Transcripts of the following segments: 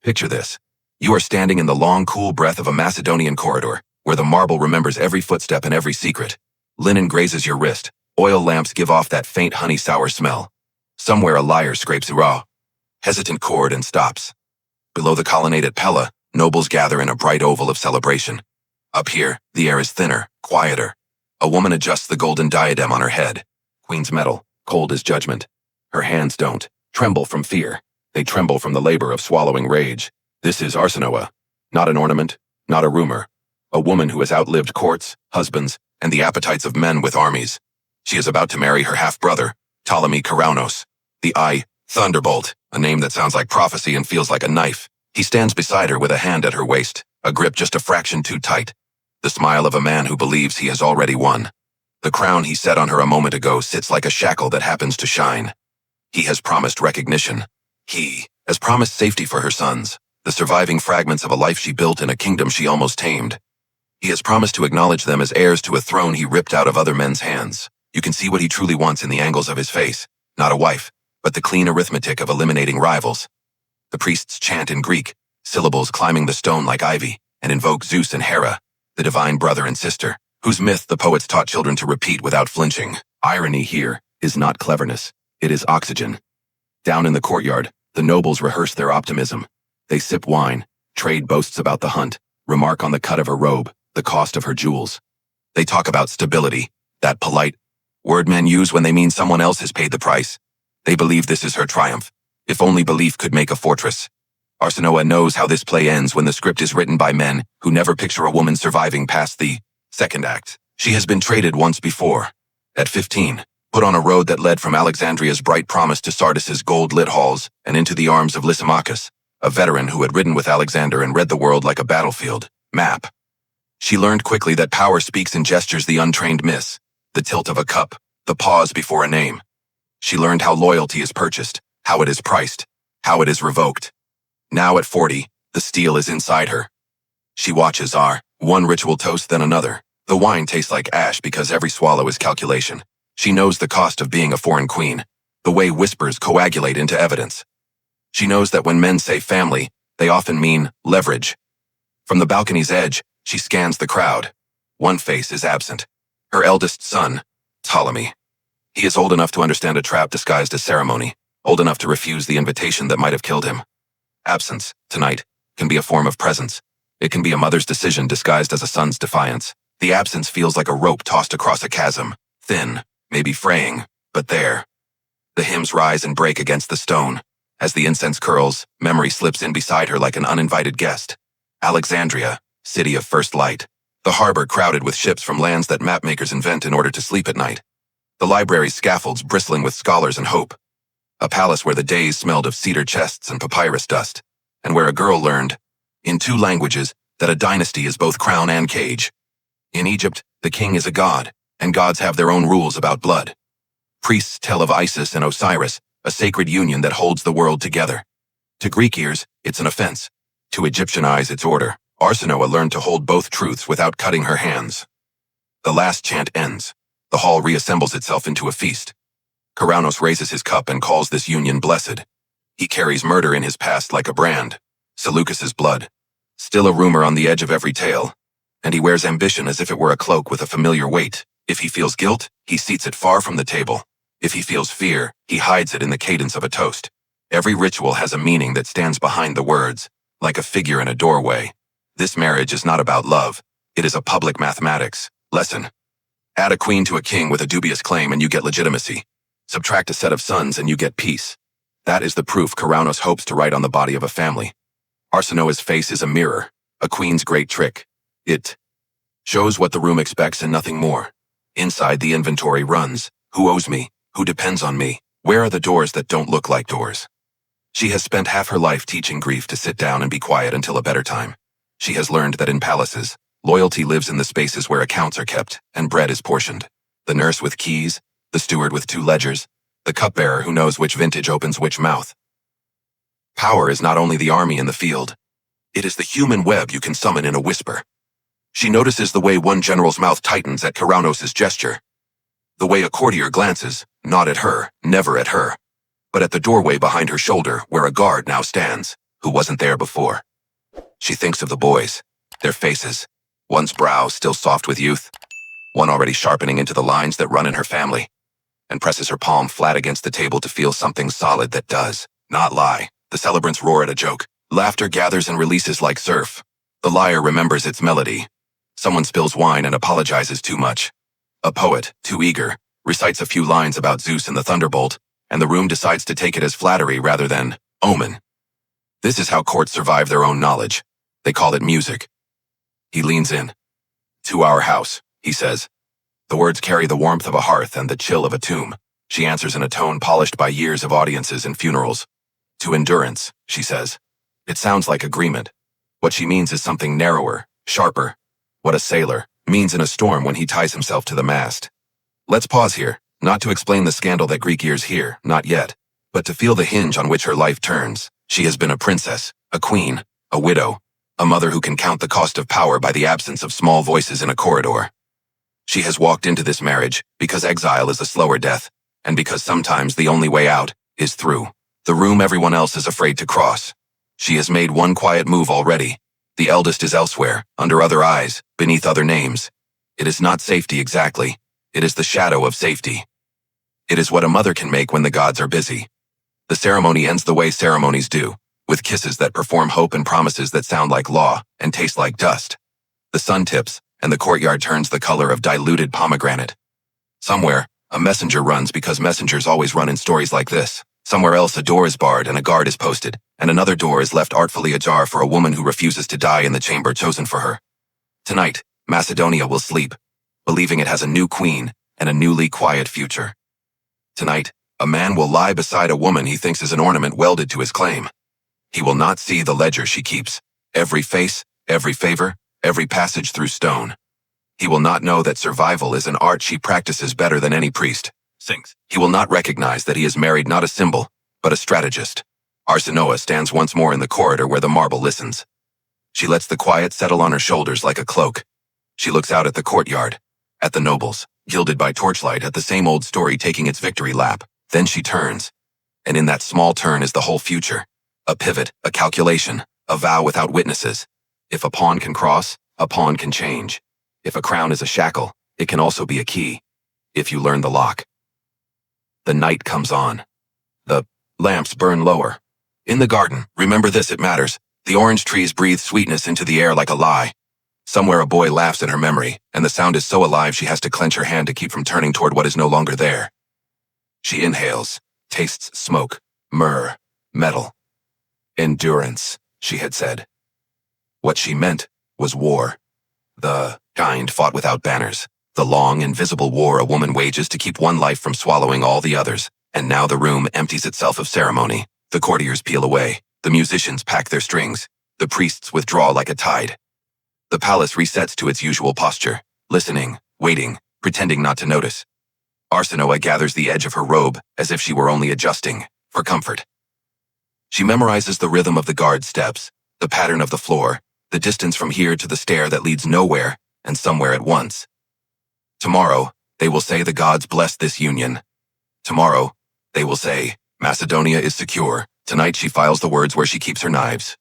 Picture this. You are standing in the long, cool breath of a Macedonian corridor, where the marble remembers every footstep and every secret. Linen grazes your wrist. Oil lamps give off that faint honey-sour smell. Somewhere a lyre scrapes a raw, hesitant chord and stops. Below the colonnade at Pella, nobles gather in a bright oval of celebration. Up here, the air is thinner, quieter. A woman adjusts the golden diadem on her head. Queen's metal, cold as judgment. Her hands don't tremble from fear. They tremble from the labor of swallowing rage. This is Arsinoe, not an ornament, not a rumor. A woman who has outlived courts, husbands, and the appetites of men with armies. She is about to marry her half-brother, Ptolemy II, Thunderbolt, a name that sounds like prophecy and feels like a knife. He stands beside her with a hand at her waist, a grip just a fraction too tight. The smile of a man who believes he has already won. The crown he set on her a moment ago sits like a shackle that happens to shine. He has promised recognition. He has promised safety for her sons, the surviving fragments of a life she built in a kingdom she almost tamed. He has promised to acknowledge them as heirs to a throne he ripped out of other men's hands. You can see what he truly wants in the angles of his face. Not a wife, but the clean arithmetic of eliminating rivals. The priests chant in Greek, syllables climbing the stone like ivy, and invoke Zeus and Hera, the divine brother and sister, whose myth the poets taught children to repeat without flinching. Irony here is not cleverness, it is oxygen. Down in the courtyard, the nobles rehearse their optimism. They sip wine, trade boasts about the hunt, remark on the cut of her robe, the cost of her jewels. They talk about stability, that polite word men use when they mean someone else has paid the price. They believe this is her triumph, if only belief could make a fortress. Arsinoe knows how this play ends when the script is written by men who never picture a woman surviving past the second act. She has been traded once before. At 15, put on a road that led from Alexandria's bright promise to Sardis's gold-lit halls and into the arms of Lysimachus, a veteran who had ridden with Alexander and read the world like a battlefield map. She learned quickly that power speaks in gestures the untrained miss, the tilt of a cup, the pause before a name. She learned how loyalty is purchased, how it is priced, how it is revoked. Now at 40, the steel is inside her. She watches one ritual toast then another. The wine tastes like ash because every swallow is calculation. She knows the cost of being a foreign queen, the way whispers coagulate into evidence. She knows that when men say family, they often mean leverage. From the balcony's edge, she scans the crowd. One face is absent. Her eldest son, Ptolemy. He is old enough to understand a trap disguised as ceremony, old enough to refuse the invitation that might have killed him. Absence, tonight, can be a form of presence. It can be a mother's decision disguised as a son's defiance. The absence feels like a rope tossed across a chasm, thin, maybe fraying, but there. The hymns rise and break against the stone. As the incense curls, memory slips in beside her like an uninvited guest. Alexandria, city of first light. The harbor crowded with ships from lands that mapmakers invent in order to sleep at night. The library's scaffolds bristling with scholars and hope. A palace where the days smelled of cedar chests and papyrus dust, and where a girl learned, in 2 languages, that a dynasty is both crown and cage. In Egypt, the king is a god, and gods have their own rules about blood. Priests tell of Isis and Osiris, a sacred union that holds the world together. To Greek ears, it's an offense. To Egyptian eyes, it's order. Arsinoe learned to hold both truths without cutting her hands. The last chant ends. The hall reassembles itself into a feast. Keranos raises his cup and calls this union blessed. He carries murder in his past like a brand. Seleucus's blood. Still a rumor on the edge of every tale. And he wears ambition as if it were a cloak with a familiar weight. If he feels guilt, he seats it far from the table. If he feels fear, he hides it in the cadence of a toast. Every ritual has a meaning that stands behind the words, like a figure in a doorway. This marriage is not about love. It is a public mathematics lesson. Add a queen to a king with a dubious claim and you get legitimacy. Subtract a set of sons and you get peace. That is the proof Keranos hopes to write on the body of a family. Arsinoe's face is a mirror, a queen's great trick. It shows what the room expects and nothing more. Inside, the inventory runs. Who owes me? Who depends on me? Where are the doors that don't look like doors? She has spent half her life teaching grief to sit down and be quiet until a better time. She has learned that in palaces, loyalty lives in the spaces where accounts are kept and bread is portioned. The nurse with keys, the steward with 2 ledgers, the cupbearer who knows which vintage opens which mouth. Power is not only the army in the field. It is the human web you can summon in a whisper. She notices the way one general's mouth tightens at Keranos' gesture. The way a courtier glances, not at her, never at her, but at the doorway behind her shoulder where a guard now stands. who wasn't there before. She thinks of the boys, their faces, one's brow still soft with youth, one already sharpening into the lines that run in her family, and presses her palm flat against the table to feel something solid that does not lie. The celebrants roar at a joke. Laughter gathers and releases like surf. The lyre remembers its melody. Someone spills wine and apologizes too much. A poet, too eager, recites a few lines about Zeus and the thunderbolt, and the room decides to take it as flattery rather than omen. This is how courts survive their own knowledge. They call it music. He leans in. "To our house," he says. The words carry the warmth of a hearth and the chill of a tomb. She answers in a tone polished by years of audiences and funerals. "To endurance," she says. It sounds like agreement. What she means is something narrower, sharper. What a sailor means in a storm when he ties himself to the mast. Let's pause here, not to explain the scandal that Greek ears hear, not yet, but to feel the hinge on which her life turns. She has been a princess, a queen, a widow, a mother who can count the cost of power by the absence of small voices in a corridor. She has walked into this marriage because exile is a slower death, and because sometimes the only way out is through the room everyone else is afraid to cross. She has made one quiet move already. The eldest is elsewhere, under other eyes, beneath other names. It is not safety exactly. It is the shadow of safety. It is what a mother can make when the gods are busy. The ceremony ends the way ceremonies do, with kisses that perform hope and promises that sound like law and taste like dust. The sun tips, and the courtyard turns the color of diluted pomegranate. Somewhere, a messenger runs because messengers always run in stories like this. Somewhere else, a door is barred and a guard is posted, and another door is left artfully ajar for a woman who refuses to die in the chamber chosen for her. Tonight, Macedonia will sleep, believing it has a new queen and a newly quiet future. Tonight, a man will lie beside a woman he thinks is an ornament welded to his claim. He will not see the ledger she keeps, every face, every favor, every passage through stone. He will not know that survival is an art she practices better than any priest sings. He will not recognize that he is married not a symbol, but a strategist. Arsinoe stands once more in the corridor where the marble listens. She lets the quiet settle on her shoulders like a cloak. She looks out at the courtyard, at the nobles, gilded by torchlight, at the same old story taking its victory lap. Then she turns, and in that small turn is the whole future. A pivot, a calculation, a vow without witnesses. If a pawn can cross, a pawn can change. If a crown is a shackle, it can also be a key, if you learn the lock. The night comes on. The lamps burn lower. In the garden, remember this, it matters. The orange trees breathe sweetness into the air like a lie. Somewhere a boy laughs in her memory, and the sound is so alive she has to clench her hand to keep from turning toward what is no longer there. She inhales, tastes smoke, myrrh, metal. Endurance, she had said. What she meant was war. The kind fought without banners. The long, invisible war a woman wages to keep one life from swallowing all the others. And now the room empties itself of ceremony. The courtiers peel away. The musicians pack their strings. The priests withdraw like a tide. The palace resets to its usual posture, listening, waiting, pretending not to notice. Arsinoe gathers the edge of her robe as if she were only adjusting, for comfort. She memorizes the rhythm of the guard steps, the pattern of the floor, the distance from here to the stair that leads nowhere and somewhere at once. Tomorrow, they will say the gods bless this union. Tomorrow, they will say, Macedonia is secure. Tonight she files the words where she keeps her knives.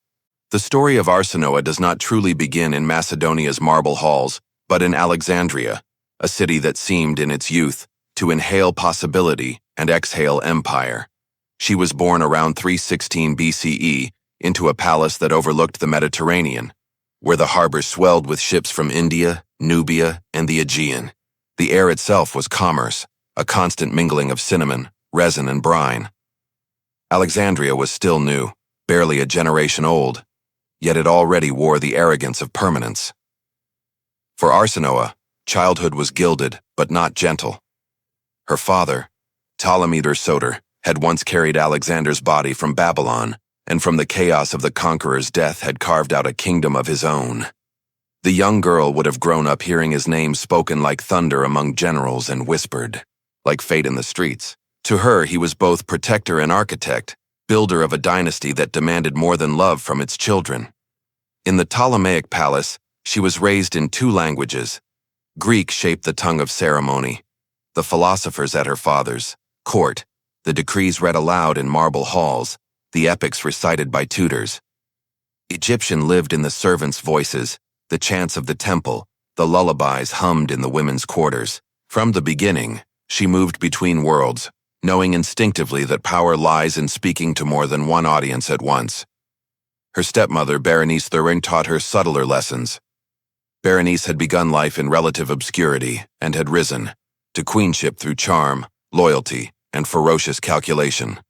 The story of Arsinoe does not truly begin in Macedonia's marble halls, but in Alexandria, a city that seemed in its youth to inhale possibility and exhale empire. She was born around 316 BCE into a palace that overlooked the Mediterranean, where the harbor swelled with ships from India, Nubia, and the Aegean. The air itself was commerce, a constant mingling of cinnamon, resin, and brine. Alexandria was still new, barely a generation old, yet it already wore the arrogance of permanence. For Arsinoe, childhood was gilded, but not gentle. Her father, Ptolemy II, had once carried Alexander's body from Babylon, and from the chaos of the conqueror's death had carved out a kingdom of his own. The young girl would have grown up hearing his name spoken like thunder among generals and whispered, like fate in the streets. To her, he was both protector and architect, builder of a dynasty that demanded more than love from its children. In the Ptolemaic palace, she was raised in two languages. Greek shaped the tongue of ceremony. The philosophers at her father's court, the decrees read aloud in marble halls, the epics recited by tutors, Egyptian lived in the servants' voices, the chants of the temple, the lullabies hummed in the women's quarters. From the beginning, she moved between worlds, knowing instinctively that power lies in speaking to more than one audience at once. Her stepmother, Berenice II, taught her subtler lessons. Berenice had begun life in relative obscurity and had risen to queenship through charm, loyalty, and ferocious calculation.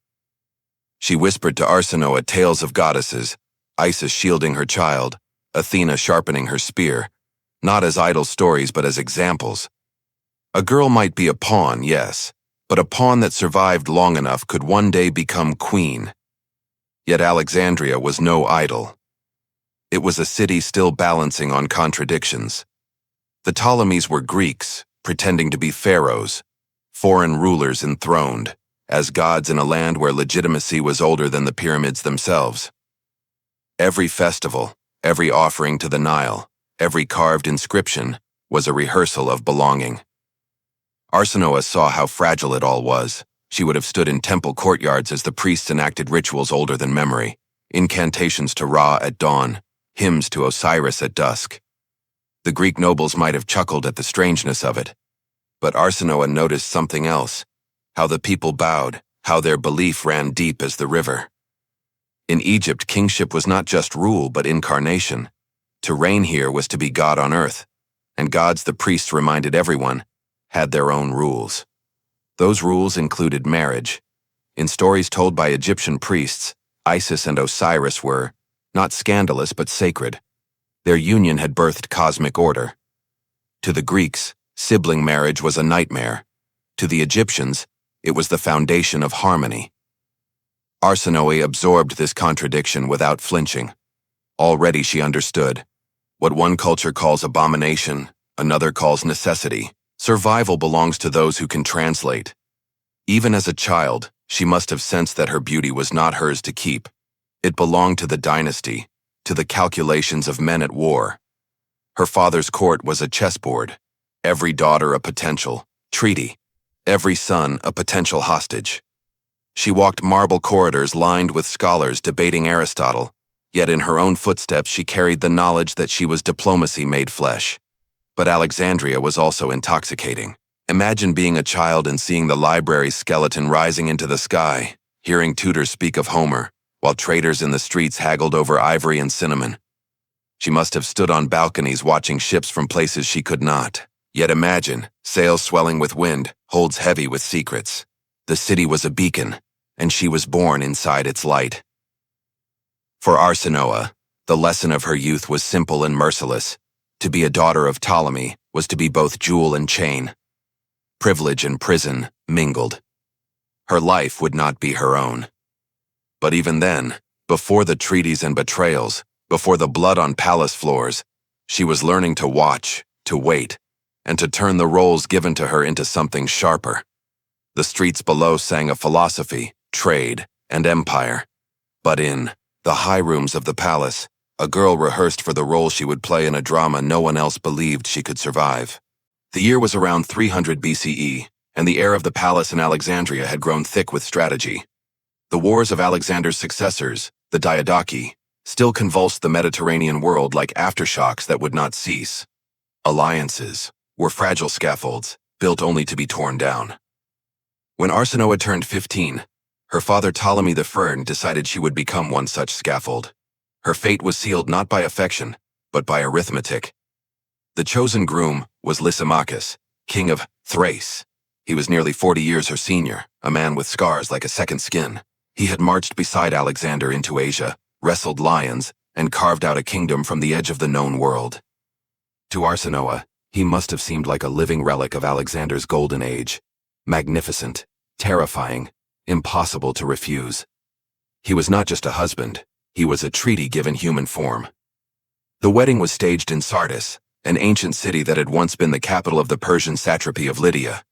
She whispered to Arsinoe tales of goddesses, Isis shielding her child, Athena sharpening her spear, not as idle stories but as examples. A girl might be a pawn, yes, but a pawn that survived long enough could one day become queen. Yet Alexandria was no idol. It was a city still balancing on contradictions. The Ptolemies were Greeks, pretending to be pharaohs, foreign rulers enthroned, as gods in a land where legitimacy was older than the pyramids themselves. Every festival, every offering to the Nile, every carved inscription was a rehearsal of belonging. Arsinoe saw how fragile it all was. She would have stood in temple courtyards as the priests enacted rituals older than memory, incantations to Ra at dawn, hymns to Osiris at dusk. The Greek nobles might have chuckled at the strangeness of it, but Arsinoe noticed something else, how the people bowed, how their belief ran deep as the river. In Egypt, kingship was not just rule but incarnation. To reign here was to be God on earth, and gods, the priests reminded everyone, had their own rules. Those rules included marriage. In stories told by Egyptian priests, Isis and Osiris were not scandalous but sacred. Their union had birthed cosmic order. To the Greeks, sibling marriage was a nightmare. To the Egyptians, it was the foundation of harmony. Arsinoe absorbed this contradiction without flinching. Already she understood. What one culture calls abomination, another calls necessity. Survival belongs to those who can translate. Even as a child, she must have sensed that her beauty was not hers to keep. It belonged to the dynasty, to the calculations of men at war. Her father's court was a chessboard. Every daughter a potential treaty. Every son a potential hostage. She walked marble corridors lined with scholars debating Aristotle, yet in her own footsteps she carried the knowledge that she was diplomacy made flesh. But Alexandria was also intoxicating. Imagine being a child and seeing the library's skeleton rising into the sky, hearing tutors speak of Homer, while traders in the streets haggled over ivory and cinnamon. She must have stood on balconies watching ships from places she could not. Yet imagine, sails swelling with wind, holds heavy with secrets. The city was a beacon, and she was born inside its light. For Arsinoe, the lesson of her youth was simple and merciless. To be a daughter of Ptolemy was to be both jewel and chain. Privilege and prison mingled. Her life would not be her own. But even then, before the treaties and betrayals, before the blood on palace floors, she was learning to watch, to wait, and to turn the roles given to her into something sharper. The streets below sang of philosophy, trade, and empire. But in the high rooms of the palace, a girl rehearsed for the role she would play in a drama no one else believed she could survive. The year was around 300 BCE, and the air of the palace in Alexandria had grown thick with strategy. The wars of Alexander's successors, the Diadochi, still convulsed the Mediterranean world like aftershocks that would not cease. Alliances were fragile scaffolds, built only to be torn down. When Arsinoe turned 15, her father Ptolemy I decided she would become one such scaffold. Her fate was sealed not by affection, but by arithmetic. The chosen groom was Lysimachus, king of Thrace. He was nearly 40 years her senior, a man with scars like a second skin. He had marched beside Alexander into Asia, wrestled lions, and carved out a kingdom from the edge of the known world. To Arsinoe, he must have seemed like a living relic of Alexander's golden age. Magnificent, terrifying, impossible to refuse. He was not just a husband. He was a treaty given human form. The wedding was staged in Sardis, an ancient city that had once been the capital of the Persian satrapy of Lydia.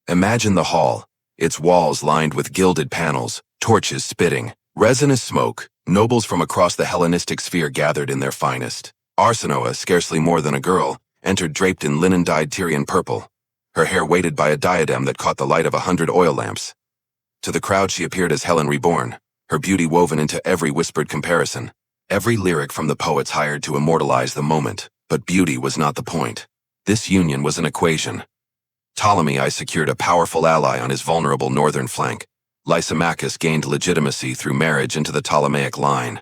Imagine the hall, its walls lined with gilded panels, torches spitting, resinous smoke. Nobles from across the Hellenistic sphere gathered in their finest. Arsinoe, scarcely more than a girl, entered draped in linen-dyed Tyrian purple, her hair weighted by a diadem that caught the light of 100 oil lamps. To the crowd she appeared as Helen reborn, her beauty woven into every whispered comparison. Every lyric from the poets hired to immortalize the moment, but beauty was not the point. This union was an equation. Ptolemy I secured a powerful ally on his vulnerable northern flank. Lysimachus gained legitimacy through marriage into the Ptolemaic line.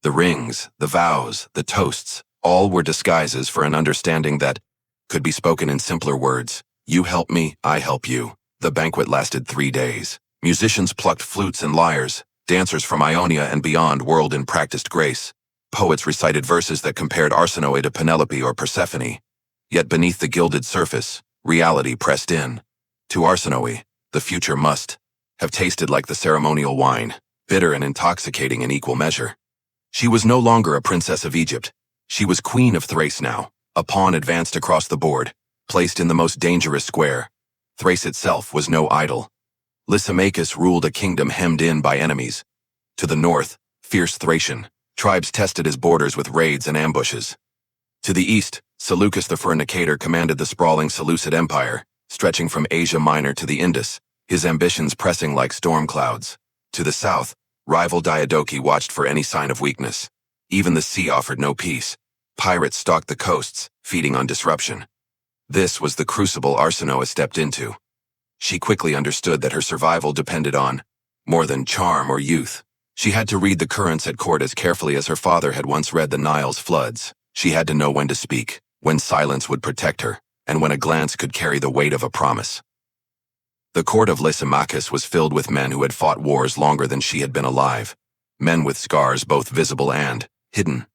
The rings, the vows, the toasts, all were disguises for an understanding that could be spoken in simpler words. You help me, I help you. The banquet lasted 3 days. Musicians plucked flutes and lyres. Dancers from Ionia and beyond whirled in practiced grace. Poets recited verses that compared Arsinoe to Penelope or Persephone. Yet beneath the gilded surface, reality pressed in. To Arsinoe, the future must have tasted like the ceremonial wine, bitter and intoxicating in equal measure. She was no longer a princess of Egypt. She was queen of Thrace now, a pawn advanced across the board, placed in the most dangerous square. Thrace itself was no idol. Lysimachus ruled a kingdom hemmed in by enemies. To the north, fierce Thracian tribes tested his borders with raids and ambushes. To the east, Seleucus the Fornicator commanded the sprawling Seleucid Empire, stretching from Asia Minor to the Indus, his ambitions pressing like storm clouds. To the south, rival Diadochi watched for any sign of weakness. Even the sea offered no peace. Pirates stalked the coasts, feeding on disruption. This was the crucible Arsinoe stepped into. She quickly understood that her survival depended on more than charm or youth. She had to read the currents at court as carefully as her father had once read the Nile's floods. She had to know when to speak, when silence would protect her, and when a glance could carry the weight of a promise. The court of Lysimachus was filled with men who had fought wars longer than she had been alive, men with scars both visible and hidden.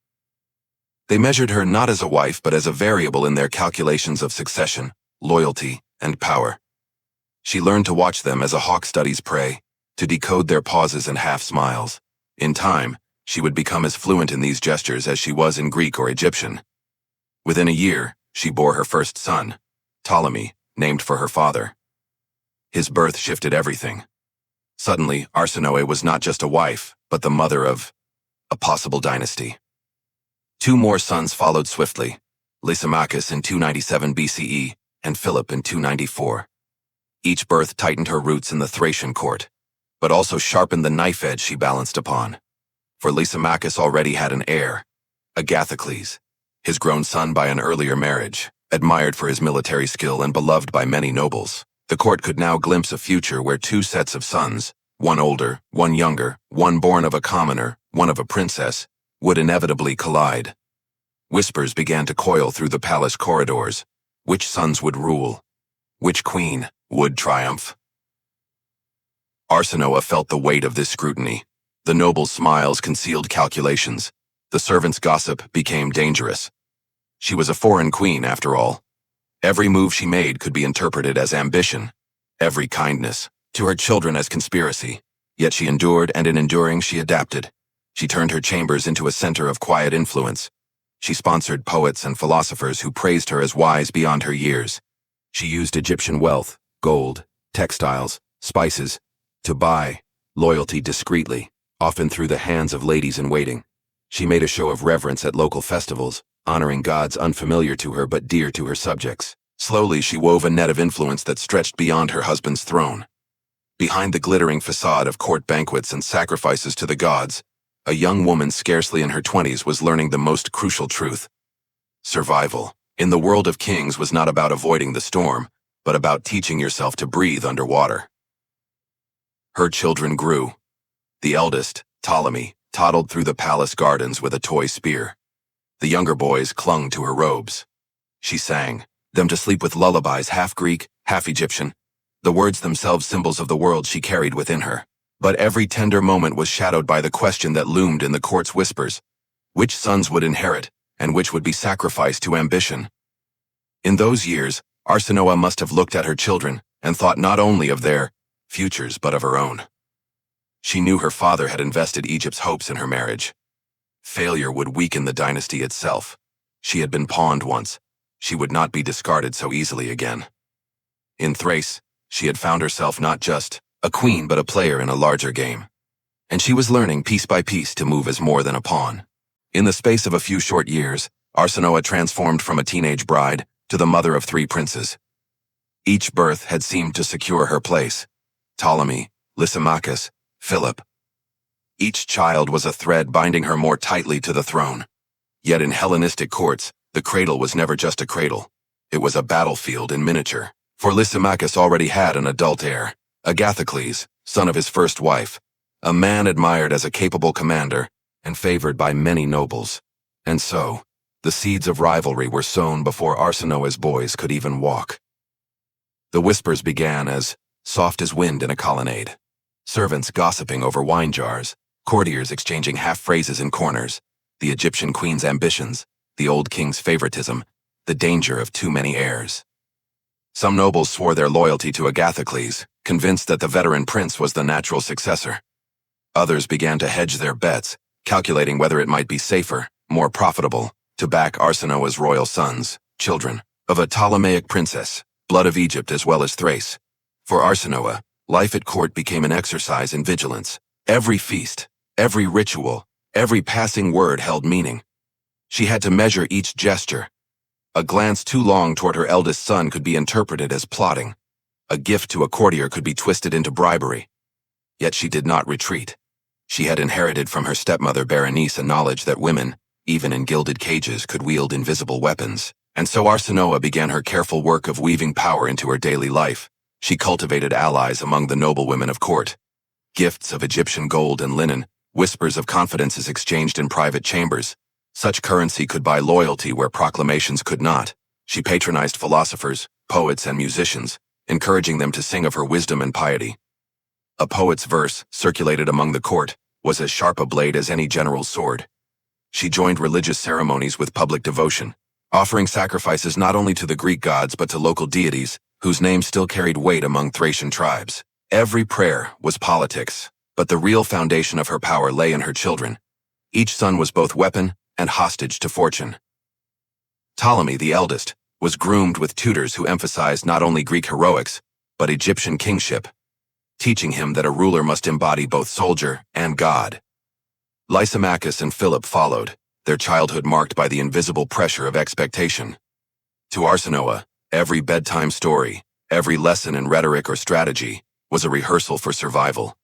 They measured her not as a wife but as a variable in their calculations of succession, loyalty, and power. She learned to watch them as a hawk studies prey, to decode their pauses and half-smiles. In time, she would become as fluent in these gestures as she was in Greek or Egyptian. Within a year, she bore her first son, Ptolemy, named for her father. His birth shifted everything. Suddenly, Arsinoe was not just a wife, but the mother of a possible dynasty. 2 more sons followed swiftly, Lysimachus in 297 BCE and Philip in 294. Each birth tightened her roots in the Thracian court, but also sharpened the knife edge she balanced upon. For Lysimachus already had an heir, Agathocles, his grown son by an earlier marriage, admired for his military skill and beloved by many nobles. The court could now glimpse a future where 2 sets of sons, one older, one younger, one born of a commoner, one of a princess, would inevitably collide. Whispers began to coil through the palace corridors. Which sons would rule? Which queen would triumph? Arsinoe felt the weight of this scrutiny. The nobles' smiles concealed calculations. The servants' gossip became dangerous. She was a foreign queen, after all. Every move she made could be interpreted as ambition, every kindness to her children as conspiracy. Yet she endured, and in enduring she adapted. She turned her chambers into a center of quiet influence. She sponsored poets and philosophers who praised her as wise beyond her years. She used Egyptian wealth, gold, textiles, spices, to buy loyalty discreetly, often through the hands of ladies-in-waiting. She made a show of reverence at local festivals, honoring gods unfamiliar to her but dear to her subjects. Slowly, she wove a net of influence that stretched beyond her husband's throne. Behind the glittering facade of court banquets and sacrifices to the gods, a young woman scarcely in her 20s was learning the most crucial truth. Survival in the world of kings was not about avoiding the storm, but about teaching yourself to breathe underwater. Her children grew. The eldest, Ptolemy, toddled through the palace gardens with a toy spear. The younger boys clung to her robes. She sang them to sleep with lullabies half Greek, half Egyptian, the words themselves symbols of the world she carried within her. But every tender moment was shadowed by the question that loomed in the court's whispers. Which sons would inherit, and which would be sacrificed to ambition? In those years, Arsinoe must have looked at her children and thought not only of their futures but of her own. She knew her father had invested Egypt's hopes in her marriage. Failure would weaken the dynasty itself. She had been pawned once. She would not be discarded so easily again. In Thrace, she had found herself not just a queen but a player in a larger game. And she was learning piece by piece to move as more than a pawn. In the space of a few short years, Arsinoe transformed from a teenage bride to the mother of 3 princes. Each birth had seemed to secure her place: Ptolemy, Lysimachus, Philip. Each child was a thread binding her more tightly to the throne. Yet in Hellenistic courts, the cradle was never just a cradle. It was a battlefield in miniature. For Lysimachus already had an adult heir, Agathocles, son of his first wife, a man admired as a capable commander and favored by many nobles. And so, the seeds of rivalry were sown before Arsinoe's boys could even walk. The whispers began as soft as wind in a colonnade. Servants gossiping over wine jars, courtiers exchanging half-phrases in corners, the Egyptian queen's ambitions, the old king's favoritism, the danger of too many heirs. Some nobles swore their loyalty to Agathocles, convinced that the veteran prince was the natural successor. Others began to hedge their bets, calculating whether it might be safer, more profitable, to back Arsinoe's royal sons, children, of a Ptolemaic princess, blood of Egypt as well as Thrace. For Arsinoe, life at court became an exercise in vigilance. Every feast, every ritual, every passing word held meaning. She had to measure each gesture. A glance too long toward her eldest son could be interpreted as plotting. A gift to a courtier could be twisted into bribery. Yet she did not retreat. She had inherited from her stepmother Berenice a knowledge that women, even in gilded cages, could wield invisible weapons. And so Arsinoe began her careful work of weaving power into her daily life. She cultivated allies among the noblewomen of court. Gifts of Egyptian gold and linen, whispers of confidences exchanged in private chambers. Such currency could buy loyalty where proclamations could not. She patronized philosophers, poets, and musicians, encouraging them to sing of her wisdom and piety. A poet's verse, circulated among the court, was as sharp a blade as any general's sword. She joined religious ceremonies with public devotion, offering sacrifices not only to the Greek gods but to local deities, whose names still carried weight among Thracian tribes. Every prayer was politics, but the real foundation of her power lay in her children. Each son was both weapon and hostage to fortune. Ptolemy, the eldest, was groomed with tutors who emphasized not only Greek heroics, but Egyptian kingship, teaching him that a ruler must embody both soldier and god. Lysimachus and Philip followed, their childhood marked by the invisible pressure of expectation. To Arsinoe, every bedtime story, every lesson in rhetoric or strategy, was a rehearsal for survival.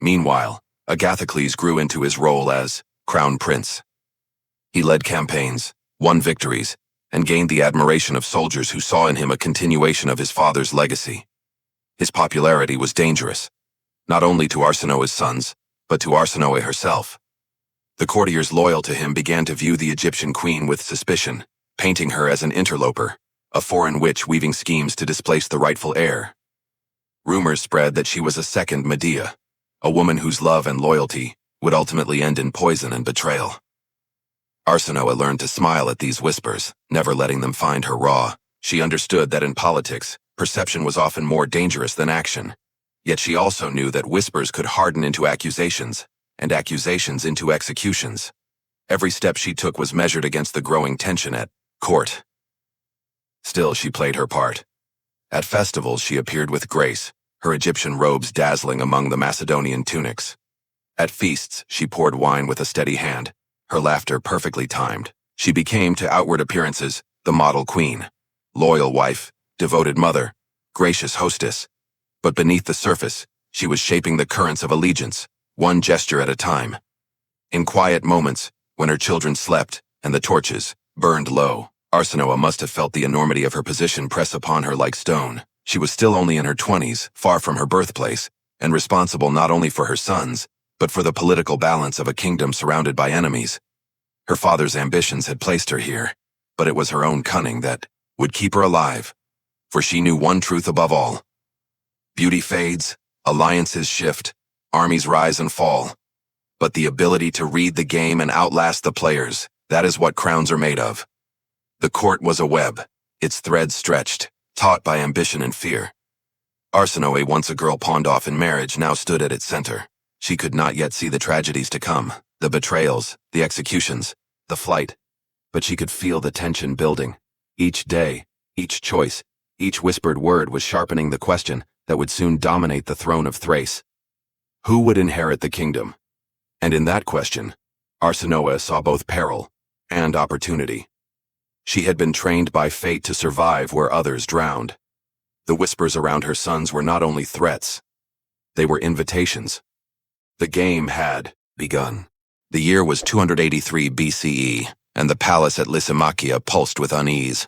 Meanwhile, Agathocles grew into his role as crown prince. He led campaigns, won victories, and gained the admiration of soldiers who saw in him a continuation of his father's legacy. His popularity was dangerous, not only to Arsinoe's sons, but to Arsinoe herself. The courtiers loyal to him began to view the Egyptian queen with suspicion, painting her as an interloper, a foreign witch weaving schemes to displace the rightful heir. Rumors spread that she was a second Medea, a woman whose love and loyalty would ultimately end in poison and betrayal. Arsinoe learned to smile at these whispers, never letting them find her raw. She understood that in politics, perception was often more dangerous than action. Yet she also knew that whispers could harden into accusations, and accusations into executions. Every step she took was measured against the growing tension at court. Still, she played her part. At festivals, she appeared with grace, her Egyptian robes dazzling among the Macedonian tunics. At feasts, she poured wine with a steady hand, her laughter perfectly timed. She became, to outward appearances, the model queen, loyal wife, devoted mother, gracious hostess. But beneath the surface, she was shaping the currents of allegiance, one gesture at a time. In quiet moments, when her children slept and the torches burned low, Arsinoe must have felt the enormity of her position press upon her like stone. She was still only in her 20s, far from her birthplace, and responsible not only for her sons, but for the political balance of a kingdom surrounded by enemies. Her father's ambitions had placed her here, but it was her own cunning that would keep her alive, for she knew one truth above all. Beauty fades, alliances shift, armies rise and fall. But the ability to read the game and outlast the players, that is what crowns are made of. The court was a web, its threads stretched, taut by ambition and fear. Arsinoe, once a girl pawned off in marriage, now stood at its center. She could not yet see the tragedies to come, the betrayals, the executions, the flight. But she could feel the tension building. Each day, each choice, each whispered word was sharpening the question that would soon dominate the throne of Thrace. Who would inherit the kingdom? And in that question, Arsinoe saw both peril and opportunity. She had been trained by fate to survive where others drowned. The whispers around her sons were not only threats, they were invitations. The game had begun. The year was 283 BCE, and the palace at Lysimachia pulsed with unease.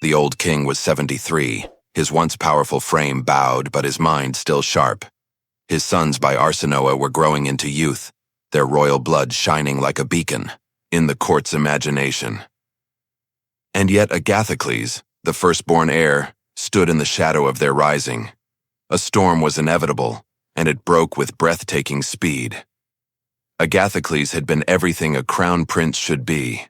The old king was 73. His once powerful frame bowed, but his mind still sharp. His sons by Arsinoe were growing into youth, their royal blood shining like a beacon in the court's imagination. And yet Agathocles, the firstborn heir, stood in the shadow of their rising. A storm was inevitable, and it broke with breathtaking speed. Agathocles had been everything a crown prince should be: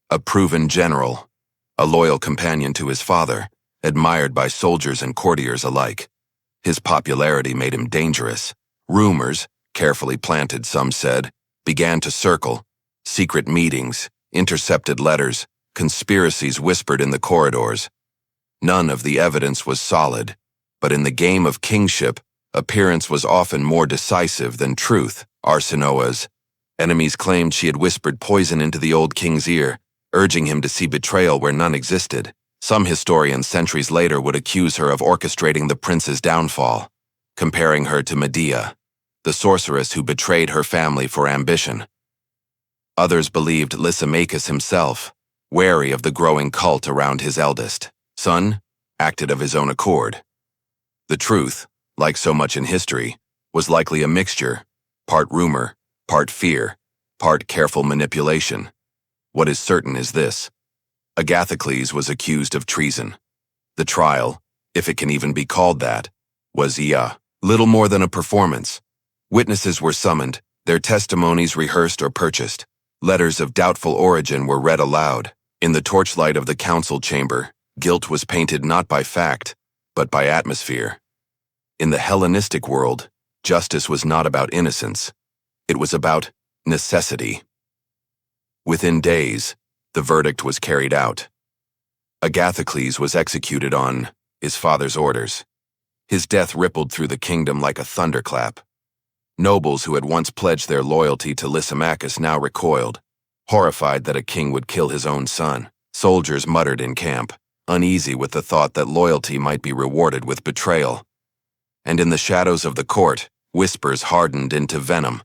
a proven general, a loyal companion to his father, admired by soldiers and courtiers alike. His popularity made him dangerous. Rumors, carefully planted some said, began to circle. Secret meetings, intercepted letters, conspiracies whispered in the corridors. None of the evidence was solid, but in the game of kingship, appearance was often more decisive than truth. Arsinoe's enemies claimed she had whispered poison into the old king's ear, urging him to see betrayal where none existed. Some historians centuries later would accuse her of orchestrating the prince's downfall, comparing her to Medea, the sorceress who betrayed her family for ambition. Others believed Lysimachus himself, wary of the growing cult around his eldest son, acted of his own accord. The truth, like so much in history, was likely a mixture, part rumor, part fear, part careful manipulation. What is certain is this: Agathocles was accused of treason. The trial, if it can even be called that, was little more than a performance. Witnesses were summoned, their testimonies rehearsed or purchased. Letters of doubtful origin were read aloud. In the torchlight of the council chamber, guilt was painted not by fact, but by atmosphere. In the Hellenistic world, justice was not about innocence. It was about necessity. Within days, the verdict was carried out. Agathocles was executed on his father's orders. His death rippled through the kingdom like a thunderclap. Nobles who had once pledged their loyalty to Lysimachus now recoiled, horrified that a king would kill his own son. Soldiers muttered in camp, uneasy with the thought that loyalty might be rewarded with betrayal. And in the shadows of the court, whispers hardened into venom.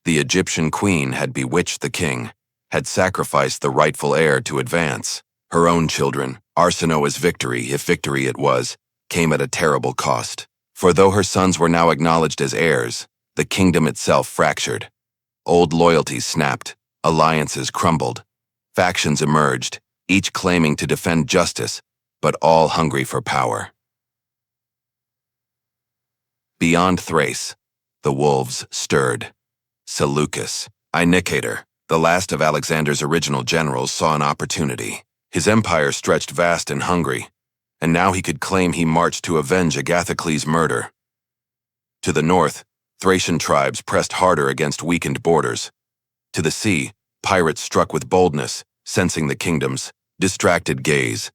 The Egyptian queen had bewitched the king, had sacrificed the rightful heir to advance. Her own children, Arsinoe's victory, if victory it was, came at a terrible cost. For though her sons were now acknowledged as heirs, the kingdom itself fractured. Old loyalties snapped, alliances crumbled, factions emerged, each claiming to defend justice, but all hungry for power. Beyond Thrace, the wolves stirred. Seleucus I, Nicator, the last of Alexander's original generals, saw an opportunity. His empire stretched vast and hungry, and now he could claim he marched to avenge Agathocles' murder. To the north, Thracian tribes pressed harder against weakened borders. To the sea, pirates struck with boldness, sensing the kingdom's distracted gaze.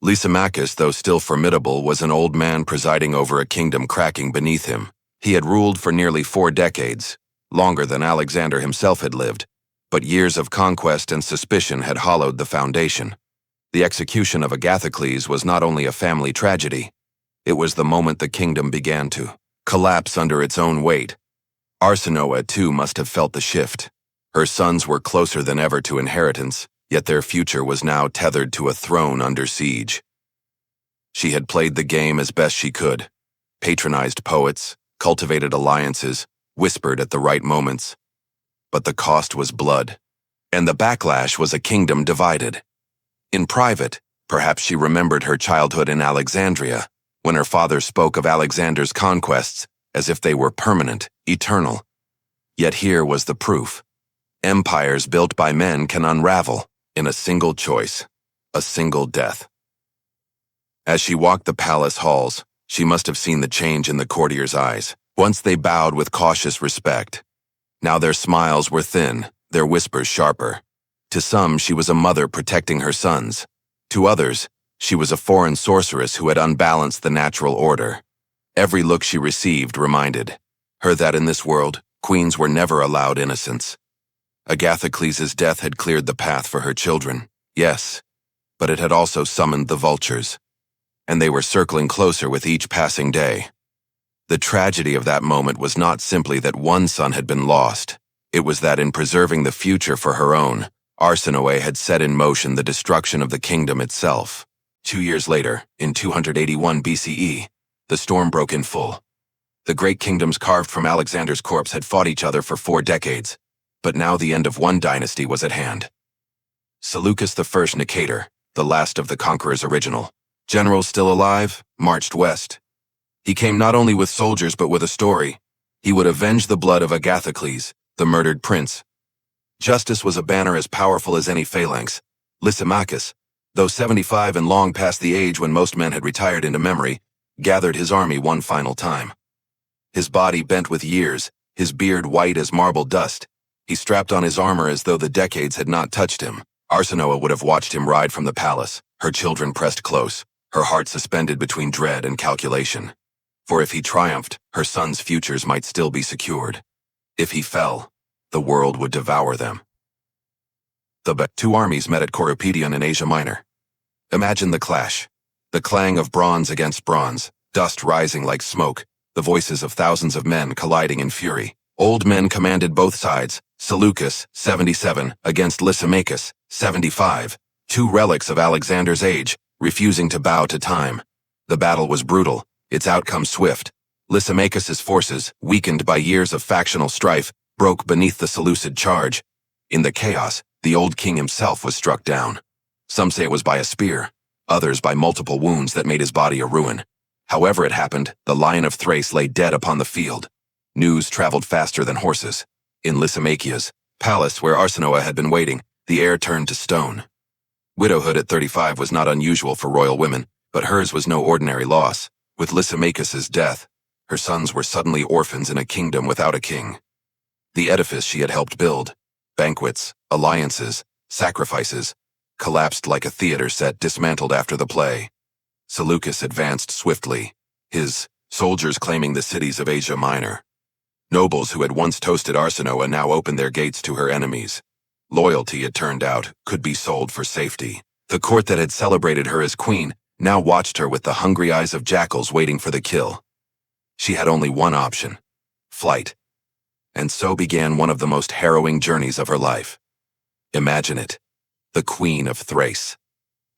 Lysimachus, though still formidable, was an old man presiding over a kingdom cracking beneath him. He had ruled for nearly 4 decades, longer than Alexander himself had lived, but years of conquest and suspicion had hollowed the foundation. The execution of Agathocles was not only a family tragedy, it was the moment the kingdom began to collapse under its own weight. Arsinoe II must have felt the shift. Her sons were closer than ever to inheritance, yet their future was now tethered to a throne under siege. She had played the game as best she could, patronized poets, cultivated alliances, whispered at the right moments. But the cost was blood, and the backlash was a kingdom divided. In private, perhaps she remembered her childhood in Alexandria, when her father spoke of Alexander's conquests as if they were permanent, eternal. Yet here was the proof. Empires built by men can unravel in a single choice, a single death. As she walked the palace halls, she must have seen the change in the courtiers' eyes. Once they bowed with cautious respect. Now their smiles were thin, their whispers sharper. To some, she was a mother protecting her sons. To others, she was a foreign sorceress who had unbalanced the natural order. Every look she received reminded her that in this world, queens were never allowed innocence. Agathocles' death had cleared the path for her children, yes, but it had also summoned the vultures, and they were circling closer with each passing day. The tragedy of that moment was not simply that one son had been lost, It was that in preserving the future for her own, Arsinoe had set in motion the destruction of the kingdom itself. 2 years later, in 281 BCE, the storm broke in full. The great kingdoms carved from Alexander's corpse had fought each other for 4 decades, but now the end of one dynasty was at hand. Seleucus I Nicator, the last of the conqueror's original generals still alive, marched west. He came not only with soldiers but with a story. He would avenge the blood of Agathocles, the murdered prince. Justice was a banner as powerful as any phalanx. Lysimachus, though 75 and long past the age when most men had retired into memory, gathered his army one final time. His body bent with years, his beard white as marble dust. He strapped on his armor as though the decades had not touched him. Arsinoe would have watched him ride from the palace, her children pressed close, her heart suspended between dread and calculation. For if he triumphed, her sons' futures might still be secured. If he fell, the world would devour them. The two armies met at Corupedion in Asia Minor. Imagine the clash. The clang of bronze against bronze, dust rising like smoke, the voices of thousands of men colliding in fury. Old men commanded both sides, Seleucus, 77, against Lysimachus, 75, 2 relics of Alexander's age, refusing to bow to time. The battle was brutal, its outcome swift. Lysimachus's forces, weakened by years of factional strife, broke beneath the Seleucid charge. In the chaos, the old king himself was struck down. Some say it was by a spear, others by multiple wounds that made his body a ruin. However it happened, the Lion of Thrace lay dead upon the field. News traveled faster than horses. In Lysimachia's palace, where Arsinoe had been waiting, the air turned to stone. Widowhood at 35 was not unusual for royal women, but hers was no ordinary loss. With Lysimachus's death, her sons were suddenly orphans in a kingdom without a king. The edifice she had helped build, banquets, alliances, sacrifices, collapsed like a theater set dismantled after the play. Seleucus advanced swiftly, his soldiers claiming the cities of Asia Minor. Nobles who had once toasted Arsinoe now opened their gates to her enemies. Loyalty, it turned out, could be sold for safety. The court that had celebrated her as queen now watched her with the hungry eyes of jackals waiting for the kill. She had only one option: flight. And so began one of the most harrowing journeys of her life. Imagine it. The Queen of Thrace.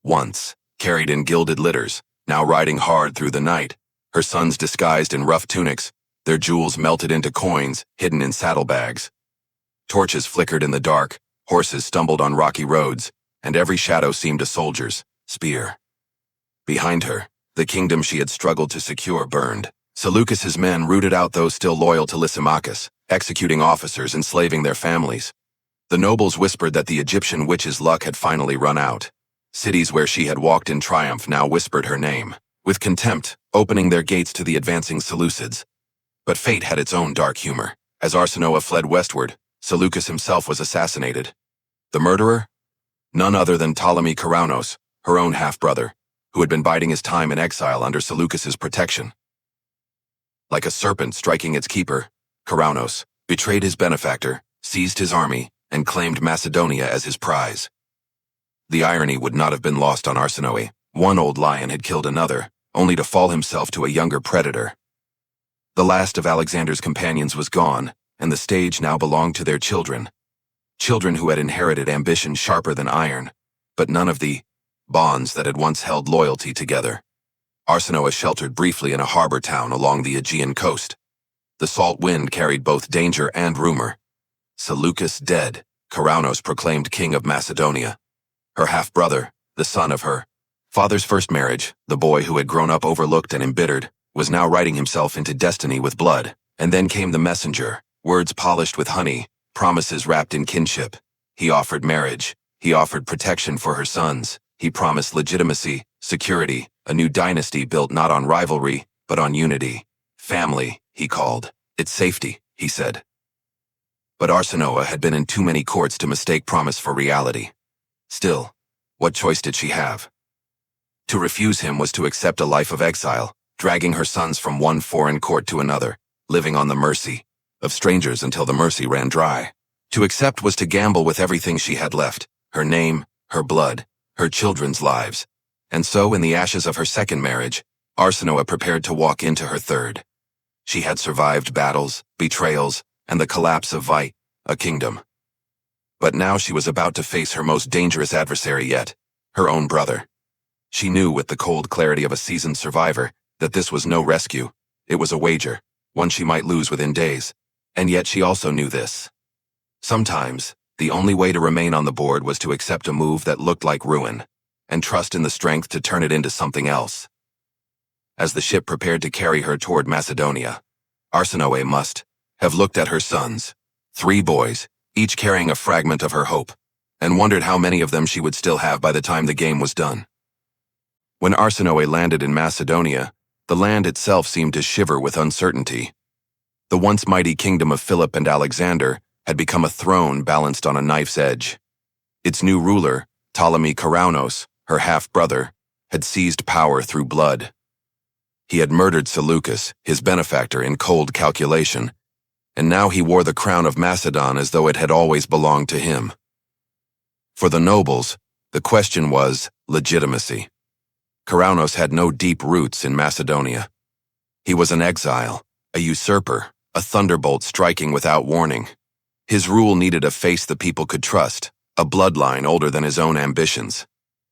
Once, carried in gilded litters, now riding hard through the night, her sons disguised in rough tunics, their jewels melted into coins hidden in saddlebags. Torches flickered in the dark, horses stumbled on rocky roads, and every shadow seemed a soldier's spear. Behind her, the kingdom she had struggled to secure burned. Seleucus's men rooted out those still loyal to Lysimachus, executing officers, enslaving their families. The nobles whispered that the Egyptian witch's luck had finally run out. Cities where she had walked in triumph now whispered her name, with contempt, opening their gates to the advancing Seleucids. But fate had its own dark humor. As Arsinoe fled westward, Seleucus himself was assassinated. The murderer? None other than Ptolemy Karanos, her own half-brother, who had been biding his time in exile under Seleucus's protection. Like a serpent striking its keeper, Karanos betrayed his benefactor, seized his army, and claimed Macedonia as his prize. The irony would not have been lost on Arsinoe. One old lion had killed another, only to fall himself to a younger predator. The last of Alexander's companions was gone, and the stage now belonged to their children. Children who had inherited ambition sharper than iron, but none of the bonds that had once held loyalty together. Arsinoe sheltered briefly in a harbor town along the Aegean coast. The salt wind carried both danger and rumor. Seleucus dead, Karanos proclaimed king of Macedonia. Her half-brother, the son of her father's first marriage, the boy who had grown up overlooked and embittered, was now writing himself into destiny with blood. And then came the messenger, words polished with honey, promises wrapped in kinship. He offered marriage. He offered protection for her sons. He promised legitimacy, security, a new dynasty built not on rivalry, but on unity. Family, he called. It's safety, he said. But Arsinoe had been in too many courts to mistake promise for reality. Still, what choice did she have? To refuse him was to accept a life of exile, dragging her sons from one foreign court to another, living on the mercy of strangers until the mercy ran dry. To accept was to gamble with everything she had left, her name, her blood, her children's lives. And so, in the ashes of her second marriage, Arsinoe prepared to walk into her third. She had survived battles, betrayals, and the collapse of a kingdom. But now she was about to face her most dangerous adversary yet, her own brother. She knew with the cold clarity of a seasoned survivor that this was no rescue, it was a wager, one she might lose within days. And yet she also knew this. Sometimes, the only way to remain on the board was to accept a move that looked like ruin, and trust in the strength to turn it into something else. As the ship prepared to carry her toward Macedonia, Arsinoe must have looked at her sons, 3 boys, each carrying a fragment of her hope, and wondered how many of them she would still have by the time the game was done. When Arsinoe landed in Macedonia, the land itself seemed to shiver with uncertainty. The once mighty kingdom of Philip and Alexander had become a throne balanced on a knife's edge. Its new ruler, Ptolemy II, her half-brother, had seized power through blood. He had murdered Seleucus, his benefactor, in cold calculation, and now he wore the crown of Macedon as though it had always belonged to him. For the nobles, the question was legitimacy. Carounos had no deep roots in Macedonia. He was an exile, a usurper, a thunderbolt striking without warning. His rule needed a face the people could trust, a bloodline older than his own ambitions.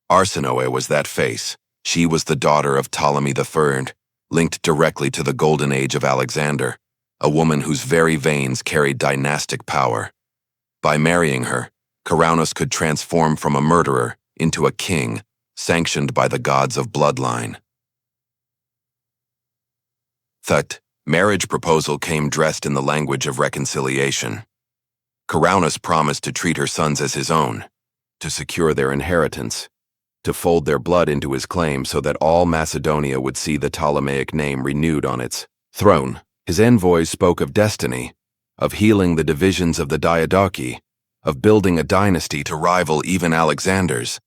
Arsinoe was that face. She was the daughter of Ptolemy III, linked directly to the golden age of Alexander, a woman whose very veins carried dynastic power. By marrying her, Carounos could transform from a murderer into a king, sanctioned by the gods of bloodline. The marriage proposal came dressed in the language of reconciliation. Carounos promised to treat her sons as his own, to secure their inheritance, to fold their blood into his claim so that all Macedonia would see the Ptolemaic name renewed on its throne. His envoys spoke of destiny, of healing the divisions of the Diadochi, of building a dynasty to rival even Alexander's.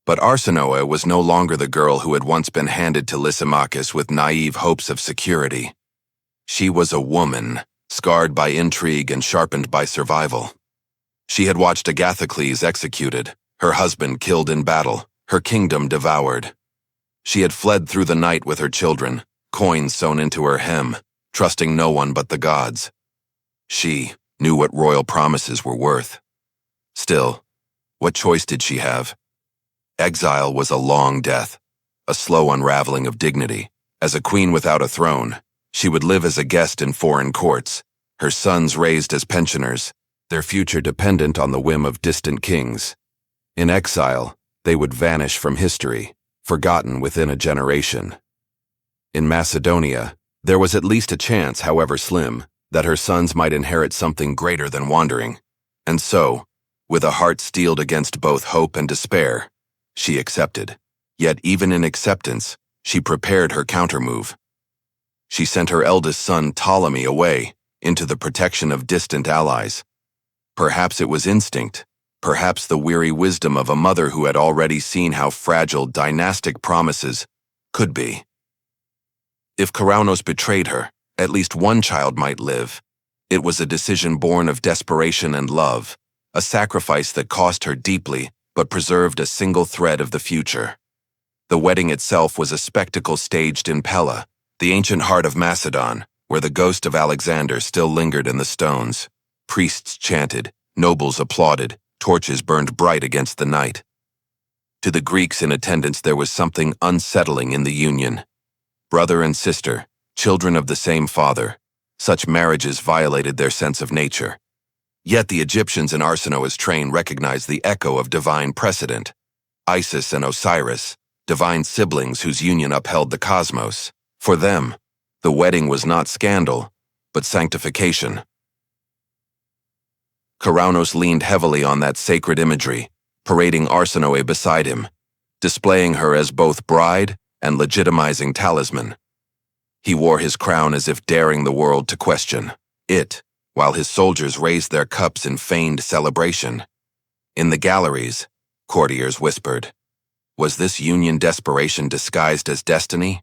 But Arsinoe was no longer the girl who had once been handed to Lysimachus with naive hopes of security. She was a woman, scarred by intrigue and sharpened by survival. She had watched Agathocles executed, her husband killed in battle, her kingdom devoured. She had fled through the night with her children, coins sewn into her hem, trusting no one but the gods. She knew what royal promises were worth. Still, what choice did she have? Exile was a long death, a slow unraveling of dignity. As a queen without a throne, she would live as a guest in foreign courts, her sons raised as pensioners, their future dependent on the whim of distant kings. In exile, they would vanish from history, forgotten within a generation. In Macedonia, there was at least a chance, however slim, that her sons might inherit something greater than wandering. And so, with a heart steeled against both hope and despair, she accepted. Yet even in acceptance, she prepared her countermove. She sent her eldest son Ptolemy away, into the protection of distant allies. Perhaps it was instinct, perhaps the weary wisdom of a mother who had already seen how fragile dynastic promises could be. If Carounos betrayed her, at least one child might live. It was a decision born of desperation and love, a sacrifice that cost her deeply but preserved a single thread of the future. The wedding itself was a spectacle staged in Pella, the ancient heart of Macedon, where the ghost of Alexander still lingered in the stones. Priests chanted, nobles applauded, torches burned bright against the night. To the Greeks in attendance there was something unsettling in the union. Brother and sister, children of the same father, such marriages violated their sense of nature. Yet the Egyptians in Arsinoe's train recognized the echo of divine precedent. Isis and Osiris, divine siblings whose union upheld the cosmos. For them, the wedding was not scandal, but sanctification. Carounos leaned heavily on that sacred imagery, parading Arsinoe beside him, displaying her as both bride and legitimizing talisman. He wore his crown as if daring the world to question it, while his soldiers raised their cups in feigned celebration. In the galleries, courtiers whispered, was this union desperation disguised as destiny?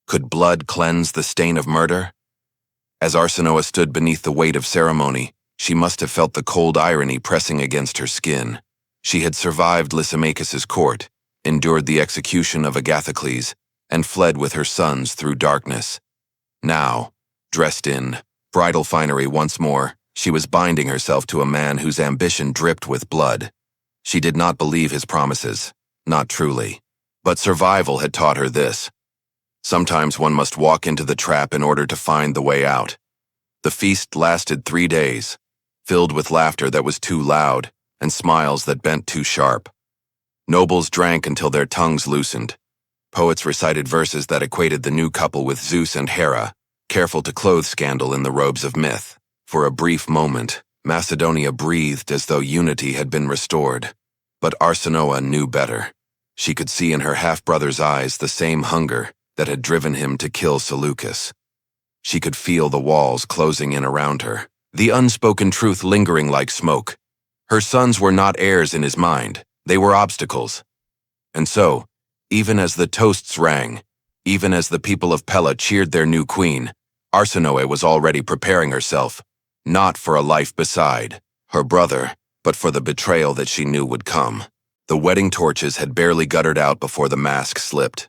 Could blood cleanse the stain of murder? As Arsinoe stood beneath the weight of ceremony, she must have felt the cold irony pressing against her skin. She had survived Lysimachus's court, endured the execution of Agathocles, and fled with her sons through darkness. Now, dressed in bridal finery once more, She was binding herself to a man whose ambition dripped with blood. She did not believe his promises, not truly. But survival had taught her this. Sometimes one must walk into the trap in order to find the way out. The feast lasted 3 days, filled with laughter that was too loud and smiles that bent too sharp. Nobles drank until their tongues loosened. Poets recited verses that equated the new couple with Zeus and Hera, careful to clothe scandal in the robes of myth. For a brief moment, Macedonia breathed as though unity had been restored. But Arsinoe knew better. She could see in her half-brother's eyes the same hunger that had driven him to kill Seleucus. She could feel the walls closing in around her, the unspoken truth lingering like smoke. Her sons were not heirs in his mind, they were obstacles. And so, even as the toasts rang, even as the people of Pella cheered their new queen, Arsinoe was already preparing herself, not for a life beside her brother, but for the betrayal that she knew would come. The wedding torches had barely guttered out before the mask slipped.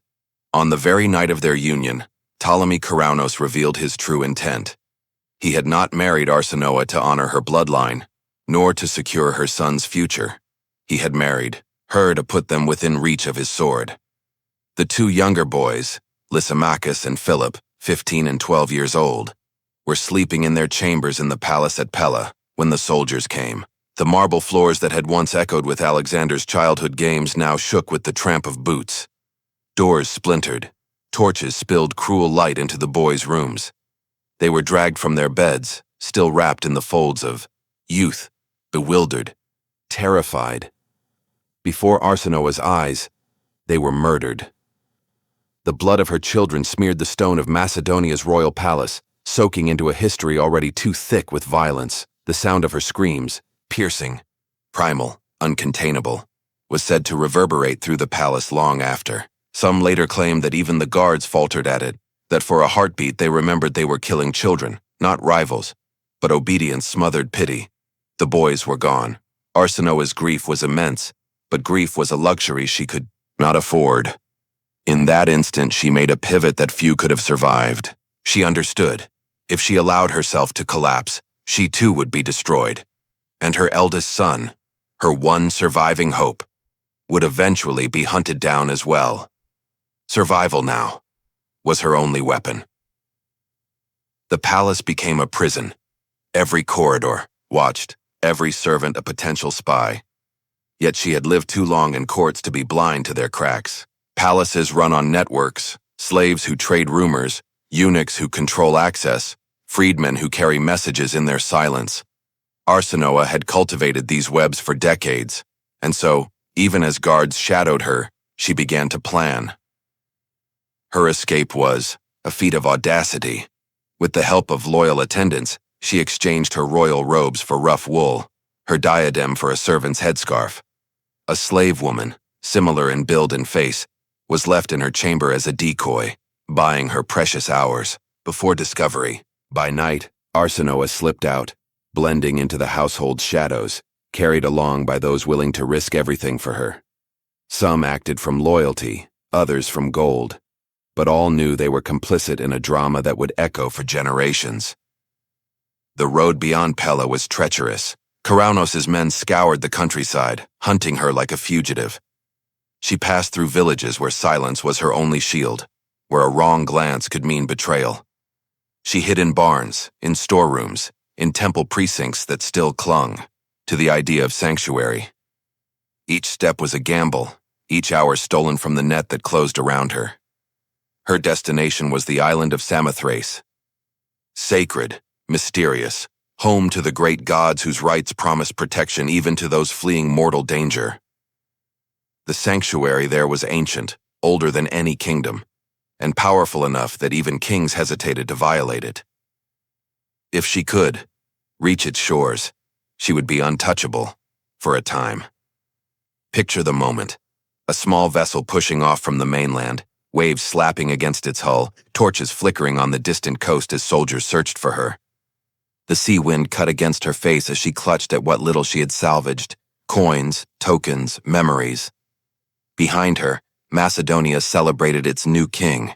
On the very night of their union, Ptolemy II revealed his true intent. He had not married Arsinoe to honor her bloodline, nor to secure her son's future. He had married her to put them within reach of his sword. The 2 younger boys, Lysimachus and Philip, 15 and 12 years old, were sleeping in their chambers in the palace at Pella when the soldiers came. The marble floors that had once echoed with Alexander's childhood games now shook with the tramp of boots. Doors splintered. Torches spilled cruel light into the boys' rooms. They were dragged from their beds, still wrapped in the folds of youth, bewildered, terrified. Before Arsinoe's eyes, they were murdered. The blood of her children smeared the stone of Macedonia's royal palace, soaking into a history already too thick with violence. The sound of her screams, piercing, primal, uncontainable, was said to reverberate through the palace long after. Some later claimed that even the guards faltered at it, that for a heartbeat they remembered they were killing children, not rivals. But obedience smothered pity. The boys were gone. Arsinoe's grief was immense, but grief was a luxury she could not afford. In that instant, she made a pivot that few could have survived. She understood. If she allowed herself to collapse, she too would be destroyed. And her eldest son, her one surviving hope, would eventually be hunted down as well. Survival now was her only weapon. The palace became a prison. Every corridor watched, every servant a potential spy. Yet she had lived too long in courts to be blind to their cracks. Palaces run on networks, slaves who trade rumors, eunuchs who control access, freedmen who carry messages in their silence. Arsinoe had cultivated these webs for decades, and so, even as guards shadowed her, she began to plan. Her escape was a feat of audacity. With the help of loyal attendants, she exchanged her royal robes for rough wool, her diadem for a servant's headscarf. A slave woman, similar in build and face, was left in her chamber as a decoy, buying her precious hours before discovery. By night, Arsinoe slipped out, blending into the household's shadows, carried along by those willing to risk everything for her. Some acted from loyalty, others from gold, but all knew they were complicit in a drama that would echo for generations. The road beyond Pella was treacherous. Karanos' men scoured the countryside, hunting her like a fugitive. She passed through villages where silence was her only shield, where a wrong glance could mean betrayal. She hid in barns, in storerooms, in temple precincts that still clung to the idea of sanctuary. Each step was a gamble, each hour stolen from the net that closed around her. Her destination was the island of Samothrace. Sacred, mysterious, home to the great gods whose rites promised protection even to those fleeing mortal danger. The sanctuary there was ancient, older than any kingdom, and powerful enough that even kings hesitated to violate it. If she could reach its shores, she would be untouchable for a time. Picture the moment. A small vessel pushing off from the mainland, waves slapping against its hull, torches flickering on the distant coast as soldiers searched for her. The sea wind cut against her face as she clutched at what little she had salvaged, coins, tokens, memories. Behind her, Macedonia celebrated its new king.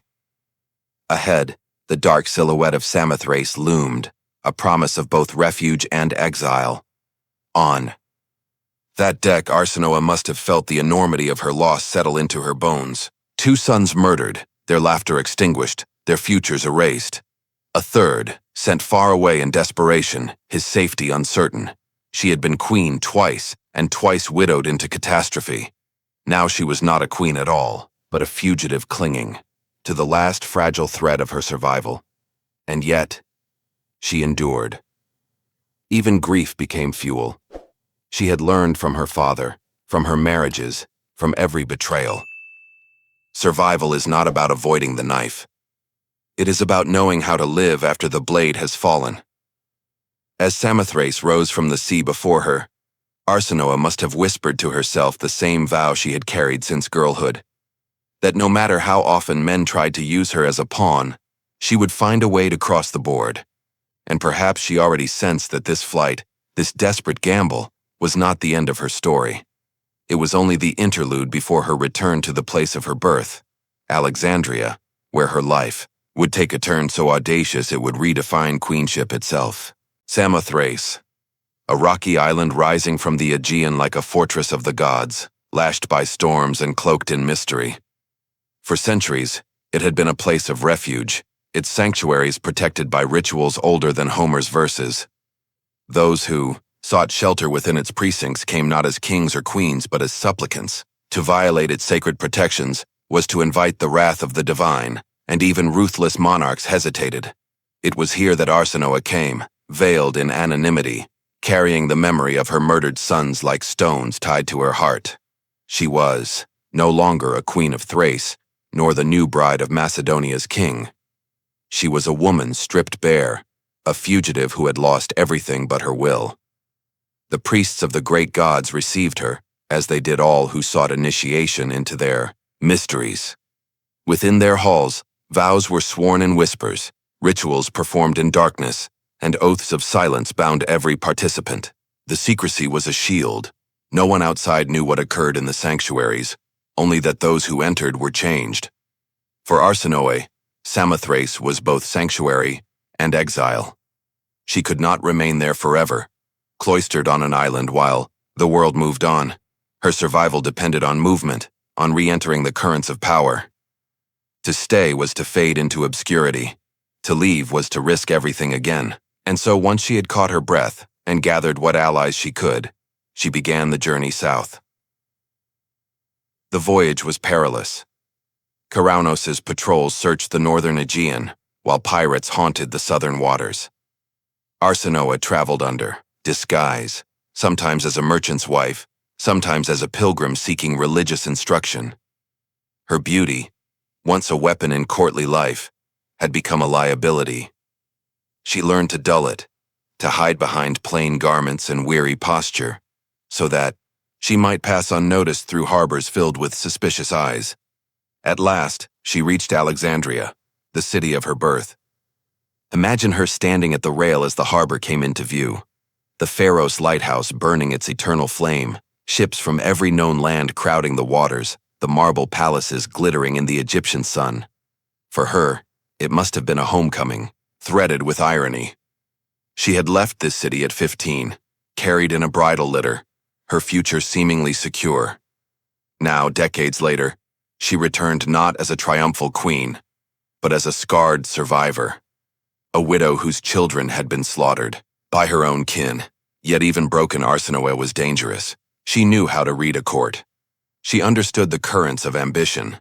Ahead, the dark silhouette of Samothrace loomed, a promise of both refuge and exile. On that deck, Arsinoe must have felt the enormity of her loss settle into her bones. 2 sons murdered, their laughter extinguished, their futures erased. A third, sent far away in desperation, his safety uncertain. She had been queen twice, and twice widowed into catastrophe. Now she was not a queen at all, but a fugitive clinging to the last fragile thread of her survival. And yet, she endured. Even grief became fuel. She had learned from her father, from her marriages, from every betrayal. Survival is not about avoiding the knife. It is about knowing how to live after the blade has fallen. As Samothrace rose from the sea before her, Arsinoe must have whispered to herself the same vow she had carried since girlhood, that no matter how often men tried to use her as a pawn, she would find a way to cross the board. And perhaps she already sensed that this flight, this desperate gamble, was not the end of her story. It was only the interlude before her return to the place of her birth, Alexandria, where her life would take a turn so audacious it would redefine queenship itself. Samothrace, a rocky island rising from the Aegean like a fortress of the gods, lashed by storms and cloaked in mystery. For centuries, it had been a place of refuge, its sanctuaries protected by rituals older than Homer's verses. Those who sought shelter within its precincts came not as kings or queens but as supplicants. To violate its sacred protections was to invite the wrath of the divine, and even ruthless monarchs hesitated. It was here that Arsinoe came, veiled in anonymity, carrying the memory of her murdered sons like stones tied to her heart. She was no longer a queen of Thrace, nor the new bride of Macedonia's king. She was a woman stripped bare, a fugitive who had lost everything but her will. The priests of the great gods received her, as they did all who sought initiation into their mysteries. Within their halls, vows were sworn in whispers, rituals performed in darkness, and oaths of silence bound every participant. The secrecy was a shield. No one outside knew what occurred in the sanctuaries, only that those who entered were changed. For Arsinoe, Samothrace was both sanctuary and exile. She could not remain there forever, cloistered on an island while the world moved on. Her survival depended on movement, on re-entering the currents of power. To stay was to fade into obscurity. To leave was to risk everything again. And so once she had caught her breath and gathered what allies she could, she began the journey south. The voyage was perilous. Karaunos' patrols searched the northern Aegean, while pirates haunted the southern waters. Arsinoe traveled under disguise, sometimes as a merchant's wife, sometimes as a pilgrim seeking religious instruction. Her beauty, once a weapon in courtly life, had become a liability. She learned to dull it, to hide behind plain garments and weary posture, so that she might pass unnoticed through harbors filled with suspicious eyes. At last, she reached Alexandria, the city of her birth. Imagine her standing at the rail as the harbor came into view, the Pharos lighthouse burning its eternal flame, ships from every known land crowding the waters, the marble palaces glittering in the Egyptian sun. For her, it must have been a homecoming, threaded with irony. She had left this city at 15, carried in a bridal litter, her future seemingly secure. Now, decades later, she returned not as a triumphal queen, but as a scarred survivor, a widow whose children had been slaughtered by her own kin. Yet even broken Arsinoe was dangerous. She knew how to read a court. She understood the currents of ambition.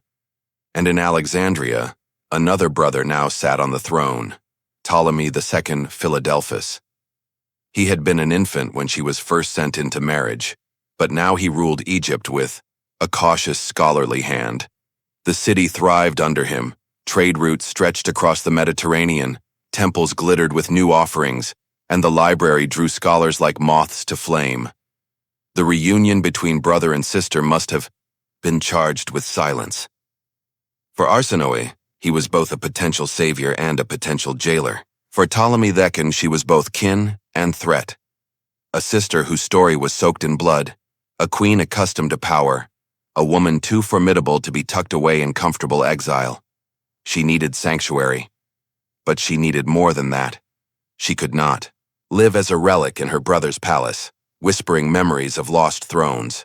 And in Alexandria, another brother now sat on the throne, Ptolemy II Philadelphus. He had been an infant when she was first sent into marriage, but now he ruled Egypt with a cautious, scholarly hand. The city thrived under him, trade routes stretched across the Mediterranean, temples glittered with new offerings, and the library drew scholars like moths to flame. The reunion between brother and sister must have been charged with silence. For Arsinoe, he was both a potential savior and a potential jailer. For Ptolemy II, she was both kin and threat. A sister whose story was soaked in blood, a queen accustomed to power, a woman too formidable to be tucked away in comfortable exile. She needed sanctuary. But she needed more than that. She could not live as a relic in her brother's palace, whispering memories of lost thrones.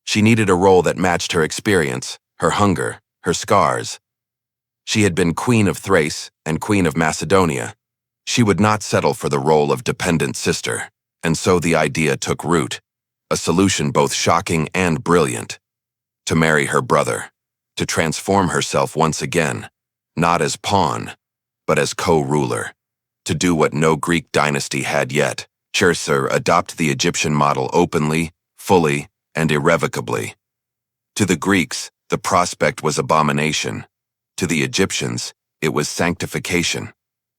She needed a role that matched her experience, her hunger, her scars. She had been Queen of Thrace and Queen of Macedonia. She would not settle for the role of dependent sister, and so the idea took root, a solution both shocking and brilliant. To marry her brother, to transform herself once again, not as pawn, but as co-ruler, to do what no Greek dynasty had yet, adopt the Egyptian model openly, fully, and irrevocably. To the Greeks, the prospect was abomination. To the Egyptians, it was sanctification.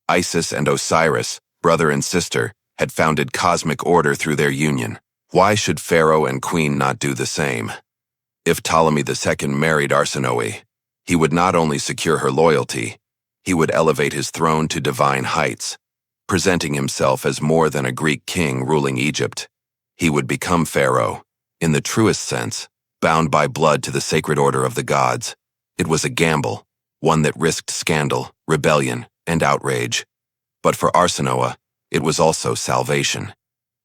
Isis and Osiris, brother and sister, had founded cosmic order through their union. Why should Pharaoh and Queen not do the same? If Ptolemy II married Arsinoe, he would not only secure her loyalty, he would elevate his throne to divine heights, presenting himself as more than a Greek king ruling Egypt. He would become Pharaoh, in the truest sense, bound by blood to the sacred order of the gods. It was a gamble, one that risked scandal, rebellion, and outrage. But for Arsinoe, it was also salvation.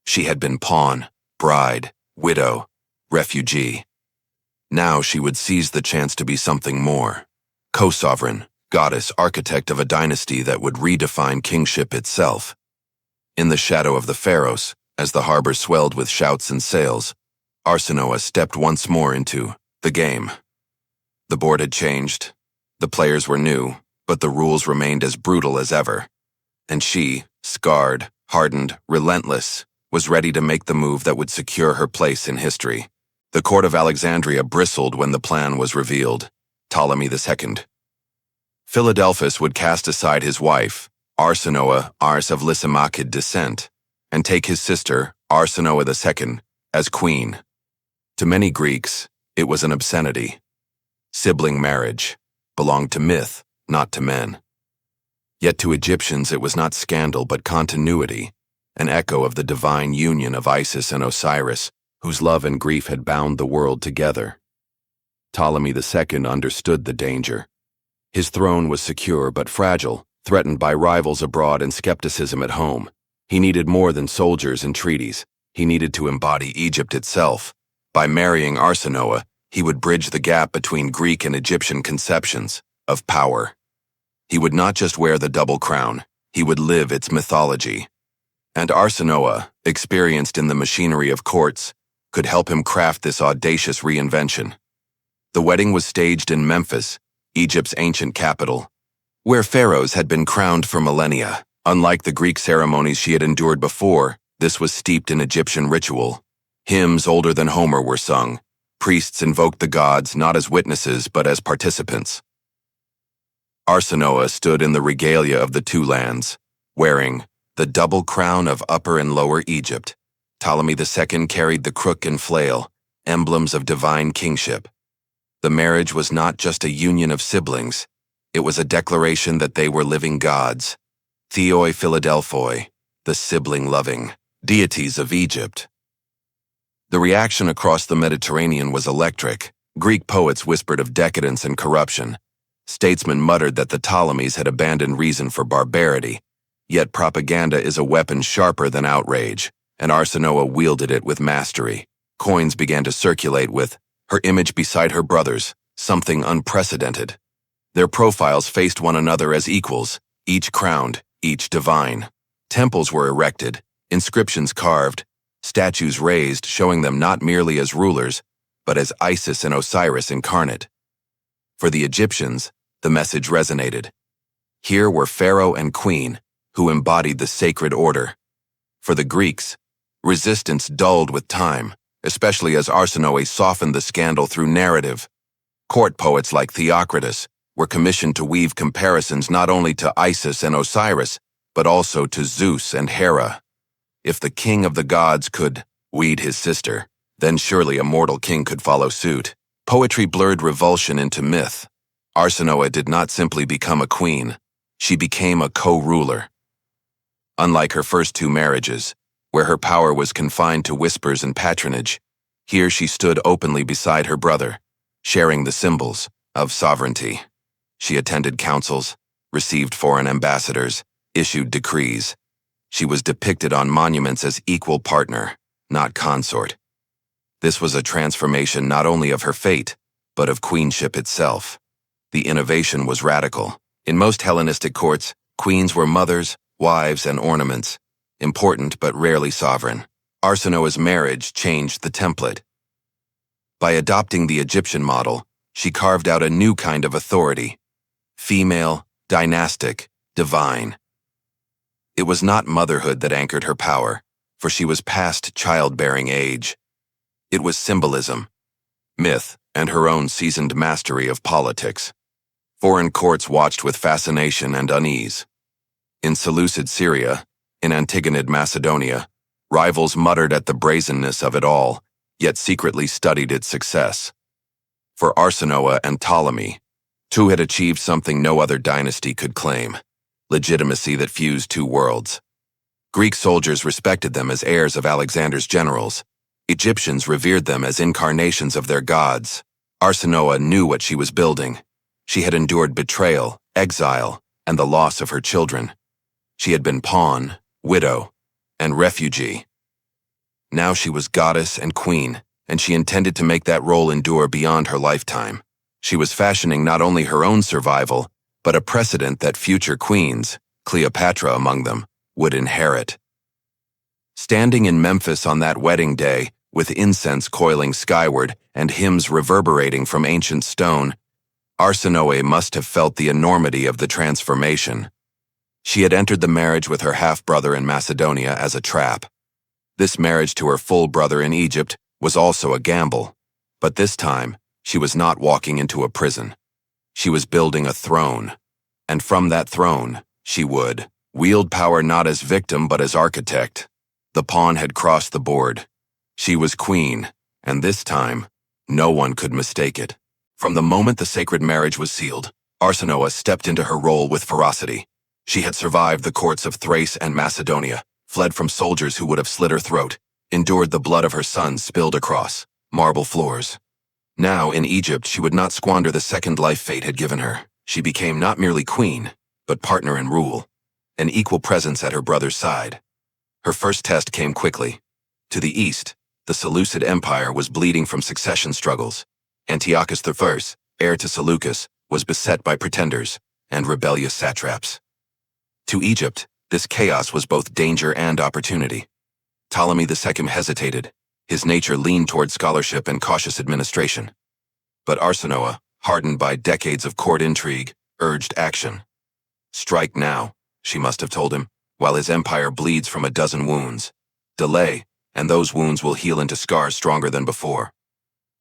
She had been pawn, bride, widow, refugee. Now she would seize the chance to be something more. Co-sovereign, goddess, architect of a dynasty that would redefine kingship itself. In the shadow of the pharaohs, as the harbor swelled with shouts and sails, Arsinoe stepped once more into the game. The board had changed. The players were new, but the rules remained as brutal as ever. And she, scarred, hardened, relentless, was ready to make the move that would secure her place in history. The court of Alexandria bristled when the plan was revealed. Ptolemy II. Philadelphus would cast aside his wife, Arsinoe, Ars of Lysimachid descent, and take his sister, Arsinoe II, as queen. To many Greeks, it was an obscenity. Sibling marriage belonged to myth, not to men. Yet to Egyptians it was not scandal but continuity, an echo of the divine union of Isis and Osiris, whose love and grief had bound the world together. Ptolemy II understood the danger. His throne was secure but fragile, threatened by rivals abroad and skepticism at home. He needed more than soldiers and treaties. He needed to embody Egypt itself. By marrying Arsinoe, he would bridge the gap between Greek and Egyptian conceptions of power. He would not just wear the double crown, he would live its mythology. And Arsinoe, experienced in the machinery of courts, could help him craft this audacious reinvention. The wedding was staged in Memphis, Egypt's ancient capital, where pharaohs had been crowned for millennia. Unlike the Greek ceremonies she had endured before, this was steeped in Egyptian ritual. Hymns older than Homer were sung. Priests invoked the gods not as witnesses but as participants. Arsinoe stood in the regalia of the two lands, wearing the double crown of Upper and Lower Egypt. Ptolemy II carried the crook and flail, emblems of divine kingship. The marriage was not just a union of siblings, it was a declaration that they were living gods, Theoi Philadelphoi, the sibling-loving deities of Egypt. The reaction across the Mediterranean was electric. Greek poets whispered of decadence and corruption. Statesmen muttered that the Ptolemies had abandoned reason for barbarity. Yet propaganda is a weapon sharper than outrage, and Arsinoe wielded it with mastery. Coins began to circulate with her image beside her brother's, something unprecedented. Their profiles faced one another as equals, each crowned, each divine. Temples were erected, inscriptions carved, statues raised showing them not merely as rulers, but as Isis and Osiris incarnate. For the Egyptians, the message resonated. Here were Pharaoh and Queen, who embodied the sacred order. For the Greeks, resistance dulled with time, especially as Arsinoe softened the scandal through narrative. Court poets like Theocritus were commissioned to weave comparisons not only to Isis and Osiris, but also to Zeus and Hera. If the king of the gods could weed his sister, then surely a mortal king could follow suit. Poetry blurred revulsion into myth. Arsinoe did not simply become a queen, she became a co-ruler. Unlike her first two marriages, where her power was confined to whispers and patronage, here she stood openly beside her brother, sharing the symbols of sovereignty. She attended councils, received foreign ambassadors, issued decrees. She was depicted on monuments as equal partner, not consort. This was a transformation not only of her fate, but of queenship itself. The innovation was radical. In most Hellenistic courts, queens were mothers, wives, and ornaments, important but rarely sovereign. Arsinoe's marriage changed the template. By adopting the Egyptian model, she carved out a new kind of authority: female, dynastic, divine. It was not motherhood that anchored her power, for she was past childbearing age. It was symbolism, myth, and her own seasoned mastery of politics. Foreign courts watched with fascination and unease. In Seleucid Syria, in Antigonid Macedonia, rivals muttered at the brazenness of it all, yet secretly studied its success. For Arsinoe and Ptolemy, two had achieved something no other dynasty could claim: legitimacy that fused two worlds. Greek soldiers respected them as heirs of Alexander's generals. Egyptians revered them as incarnations of their gods. Arsinoe knew what she was building. She had endured betrayal, exile, and the loss of her children. She had been pawn, widow, and refugee. Now she was goddess and queen, and she intended to make that role endure beyond her lifetime. She was fashioning not only her own survival, but a precedent that future queens, Cleopatra among them, would inherit. Standing in Memphis on that wedding day, with incense coiling skyward and hymns reverberating from ancient stone, Arsinoe must have felt the enormity of the transformation. She had entered the marriage with her half-brother in Macedonia as a trap. This marriage to her full brother in Egypt was also a gamble, but this time she was not walking into a prison. She was building a throne, and from that throne she would wield power not as victim but as architect. The pawn had crossed the board. She was queen, and this time no one could mistake it. From the moment the sacred marriage was sealed, Arsinoe stepped into her role with ferocity. She had survived the courts of Thrace and Macedonia, fled from soldiers who would have slit her throat, endured the blood of her sons spilled across marble floors. Now, in Egypt, she would not squander the second life fate had given her. She became not merely queen, but partner in rule, an equal presence at her brother's side. Her first test came quickly. To the east, the Seleucid Empire was bleeding from succession struggles. Antiochus I, heir to Seleucus, was beset by pretenders and rebellious satraps. To Egypt, this chaos was both danger and opportunity. Ptolemy II hesitated. His nature leaned toward scholarship and cautious administration. But Arsinoe, hardened by decades of court intrigue, urged action. "Strike now," she must have told him, "while his empire bleeds from a dozen wounds. Delay, and those wounds will heal into scars stronger than before."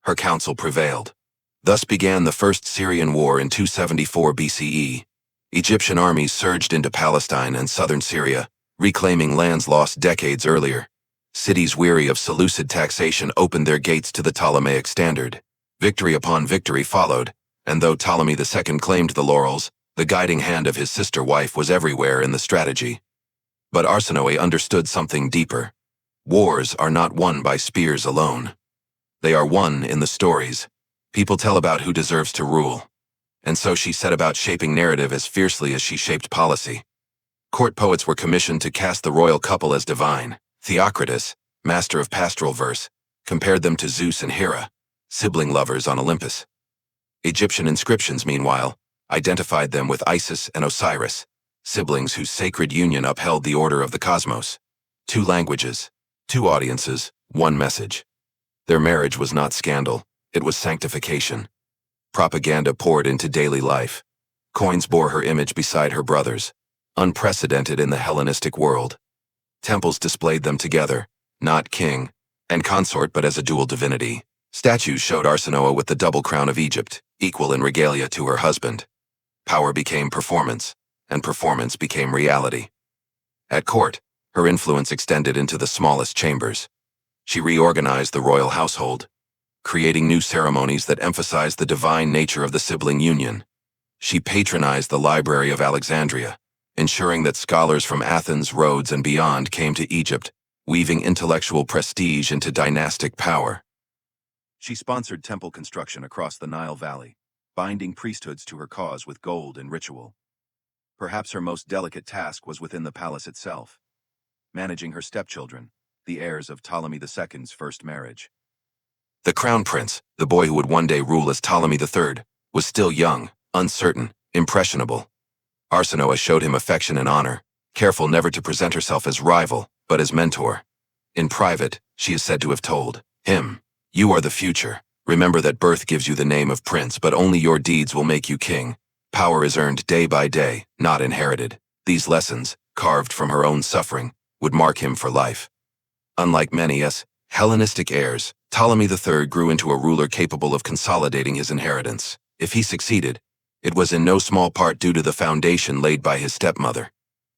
Her counsel prevailed. Thus began the First Syrian War in 274 BCE. Egyptian armies surged into Palestine and southern Syria, reclaiming lands lost decades earlier. Cities weary of Seleucid taxation opened their gates to the Ptolemaic standard. Victory upon victory followed, and though Ptolemy II claimed the laurels, the guiding hand of his sister wife was everywhere in the strategy. But Arsinoe understood something deeper. Wars are not won by spears alone. They are won in the stories. People tell about who deserves to rule. And so she set about shaping narrative as fiercely as she shaped policy. Court poets were commissioned to cast the royal couple as divine. Theocritus, master of pastoral verse, compared them to Zeus and Hera, sibling lovers on Olympus. Egyptian inscriptions, meanwhile, identified them with Isis and Osiris, siblings whose sacred union upheld the order of the cosmos. 2 languages, 2 audiences, 1 message. Their marriage was not scandal, it was sanctification. Propaganda poured into daily life. Coins bore her image beside her brother's, unprecedented in the Hellenistic world. Temples displayed them together, not king and consort but as a dual divinity. Statues showed Arsinoe with the double crown of Egypt, equal in regalia to her husband. Power became performance, and performance became reality. At court, her influence extended into the smallest chambers. She reorganized the royal household, creating new ceremonies that emphasized the divine nature of the sibling union. She patronized the Library of Alexandria, ensuring that scholars from Athens, Rhodes, and beyond came to Egypt, weaving intellectual prestige into dynastic power. She sponsored temple construction across the Nile Valley, binding priesthoods to her cause with gold and ritual. Perhaps her most delicate task was within the palace itself. managing her stepchildren, the heirs of Ptolemy II's first marriage. The crown prince, the boy who would one day rule as Ptolemy III, was still young, uncertain, impressionable. Arsinoe showed him affection and honor, careful never to present herself as rival, but as mentor. In private, she is said to have told him, "You are the future. Remember that birth gives you the name of prince, but only your deeds will make you king. Power is earned day by day, not inherited." These lessons, carved from her own suffering, would mark him for life. Unlike many Hellenistic heirs, Ptolemy III grew into a ruler capable of consolidating his inheritance. If he succeeded, it was in no small part due to the foundation laid by his stepmother.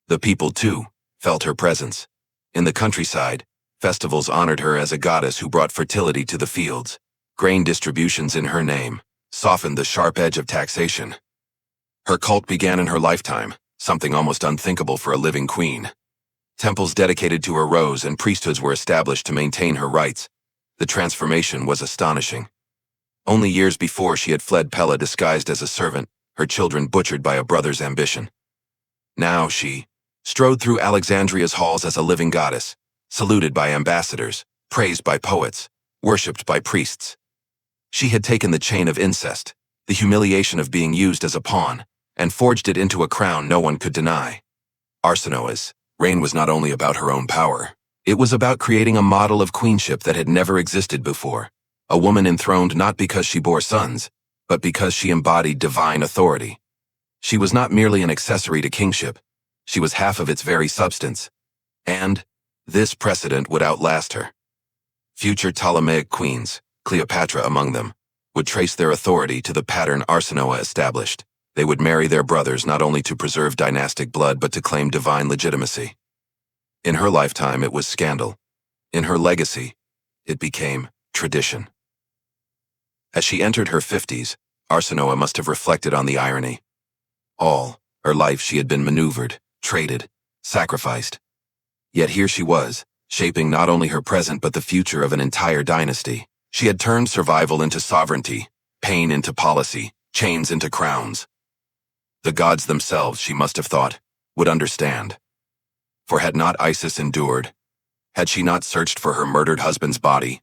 The people, too, felt her presence. In the countryside, festivals honored her as a goddess who brought fertility to the fields. Grain distributions in her name softened the sharp edge of taxation. Her cult began in her lifetime, something almost unthinkable for a living queen. Temples dedicated to her rose and priesthoods were established to maintain her rights. The transformation was astonishing. Only years before she had fled Pella disguised as a servant, her children butchered by a brother's ambition. Now she strode through Alexandria's halls as a living goddess, saluted by ambassadors, praised by poets, worshipped by priests. She had taken the chain of incest, the humiliation of being used as a pawn, and forged it into a crown no one could deny. Arsinoe's reign was not only about her own power, it was about creating a model of queenship that had never existed before. A woman enthroned not because she bore sons, but because she embodied divine authority. She was not merely an accessory to kingship, she was half of its very substance. And this precedent would outlast her. Future Ptolemaic queens, Cleopatra among them, would trace their authority to the pattern Arsinoe established. They would marry their brothers not only to preserve dynastic blood but to claim divine legitimacy. In her lifetime it was scandal. In her legacy, it became tradition. As she entered her 50s, Arsinoe must have reflected on the irony. All her life she had been maneuvered, traded, sacrificed. Yet here she was, shaping not only her present but the future of an entire dynasty. She had turned survival into sovereignty, pain into policy, chains into crowns. The gods themselves, she must have thought, would understand. For had not Isis endured? Had she not searched for her murdered husband's body,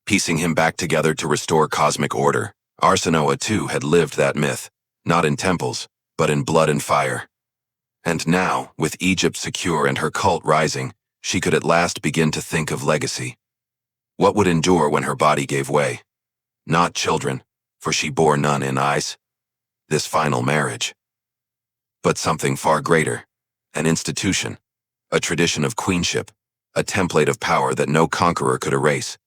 piecing him back together to restore cosmic order? Arsinoe II had lived that myth, not in temples, but in blood and fire. And now, with Egypt secure and her cult rising, she could at last begin to think of legacy. What would endure when her body gave way? Not children, for she bore none in Is, this final marriage. But something far greater, an institution, a tradition of queenship, a template of power that no conqueror could erase.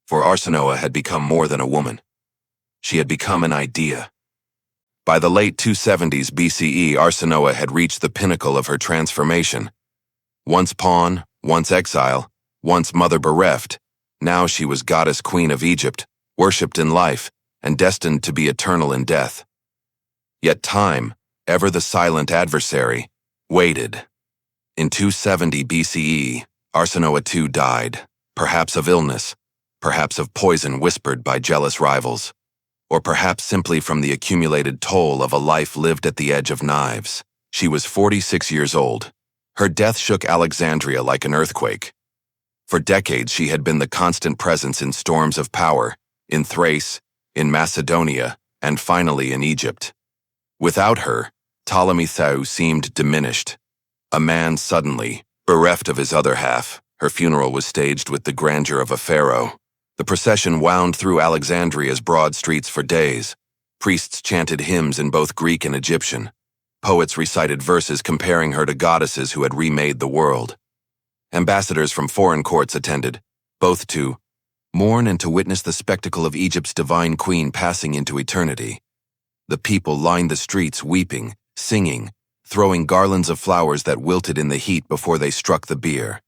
For Arsinoe had become more than a woman. She had become an idea. By the late 270s BCE, Arsinoe had reached the pinnacle of her transformation. Once pawn, once exile, once mother bereft, now she was goddess queen of Egypt, worshipped in life, and destined to be eternal in death. Yet time, ever the silent adversary, waited. In 270 BCE, Arsinoe II died, perhaps of illness, perhaps of poison whispered by jealous rivals, or perhaps simply from the accumulated toll of a life lived at the edge of knives. She was 46 years old. Her death shook Alexandria like an earthquake. For decades she had been the constant presence in storms of power, in Thrace, in Macedonia, and finally in Egypt. Without her, Ptolemy II seemed diminished. A man suddenly, bereft of his other half, her funeral was staged with the grandeur of a pharaoh. The procession wound through Alexandria's broad streets for days. Priests chanted hymns in both Greek and Egyptian. Poets recited verses comparing her to goddesses who had remade the world. Ambassadors from foreign courts attended, both to mourn and to witness the spectacle of Egypt's divine queen passing into eternity. The people lined the streets weeping, singing, throwing garlands of flowers that wilted in the heat before they struck the bier.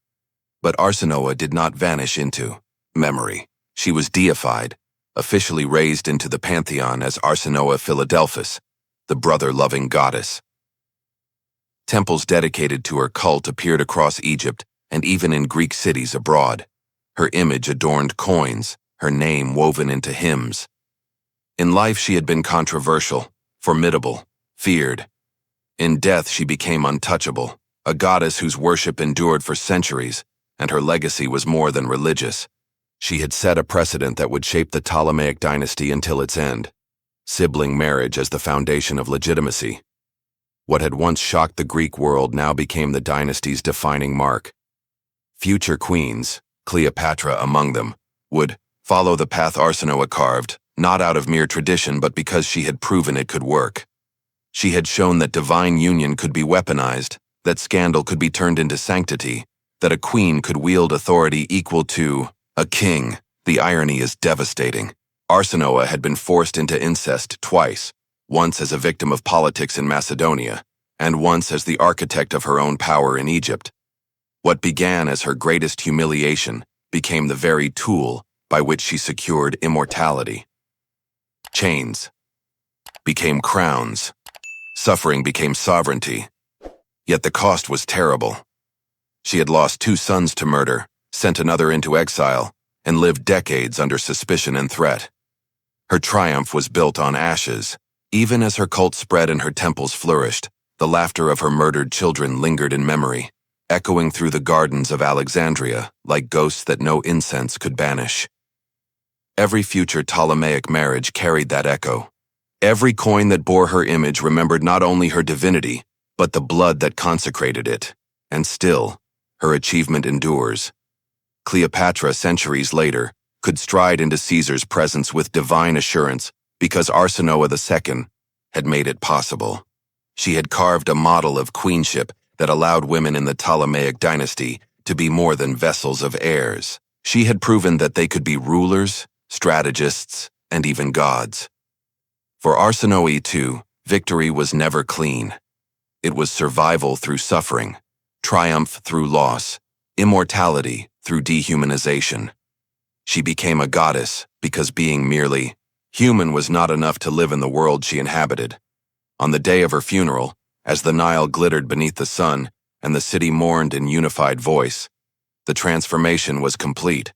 But Arsinoe did not vanish into memory. She was deified, officially raised into the pantheon as Arsinoe Philadelphus, the brother-loving goddess. Temples dedicated to her cult appeared across Egypt and even in Greek cities abroad. Her image adorned coins, her name woven into hymns. In life she had been controversial, formidable, feared. In death she became untouchable, a goddess whose worship endured for centuries, and her legacy was more than religious. She had set a precedent that would shape the Ptolemaic dynasty until its end, sibling marriage as the foundation of legitimacy. What had once shocked the Greek world now became the dynasty's defining mark. Future queens, Cleopatra among them, would follow the path Arsinoe had carved, not out of mere tradition but because she had proven it could work. She had shown that divine union could be weaponized, that scandal could be turned into sanctity, that a queen could wield authority equal to a king. The irony is devastating. Arsinoe had been forced into incest twice, once as a victim of politics in Macedonia, and once as the architect of her own power in Egypt. What began as her greatest humiliation became the very tool by which she secured immortality. Chains became crowns. Suffering became sovereignty. Yet the cost was terrible. She had lost 2 sons to murder, sent another into exile, and lived decades under suspicion and threat. Her triumph was built on ashes. Even as her cult spread and her temples flourished, the laughter of her murdered children lingered in memory, echoing through the gardens of Alexandria like ghosts that no incense could banish. Every future Ptolemaic marriage carried that echo. Every coin that bore her image remembered not only her divinity, but the blood that consecrated it. And still, her achievement endures. Cleopatra, centuries later, could stride into Caesar's presence with divine assurance because Arsinoe II had made it possible. She had carved a model of queenship that allowed women in the Ptolemaic dynasty to be more than vessels of heirs. She had proven that they could be rulers, strategists, and even gods. For Arsinoe II, victory was never clean. It was survival through suffering, triumph through loss, immortality through dehumanization. She became a goddess because being merely human was not enough to live in the world she inhabited. On the day of her funeral, as the Nile glittered beneath the sun and the city mourned in unified voice, the transformation was complete.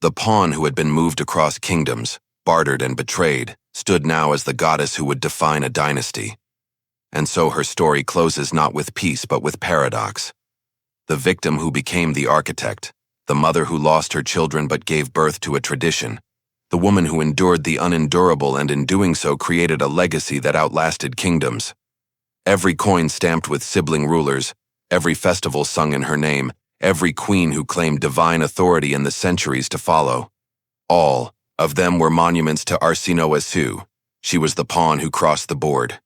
The pawn who had been moved across kingdoms, bartered and betrayed, stood now as the goddess who would define a dynasty. And so her story closes not with peace but with paradox. The victim who became the architect, the mother who lost her children but gave birth to a tradition, the woman who endured the unendurable and in doing so created a legacy that outlasted kingdoms. Every coin stamped with sibling rulers, every festival sung in her name, every queen who claimed divine authority in the centuries to follow. All of them were monuments to Arsinoe II. She was the pawn who crossed the board.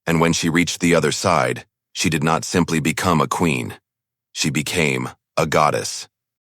And when she reached the other side, she did not simply become a queen. She became a goddess.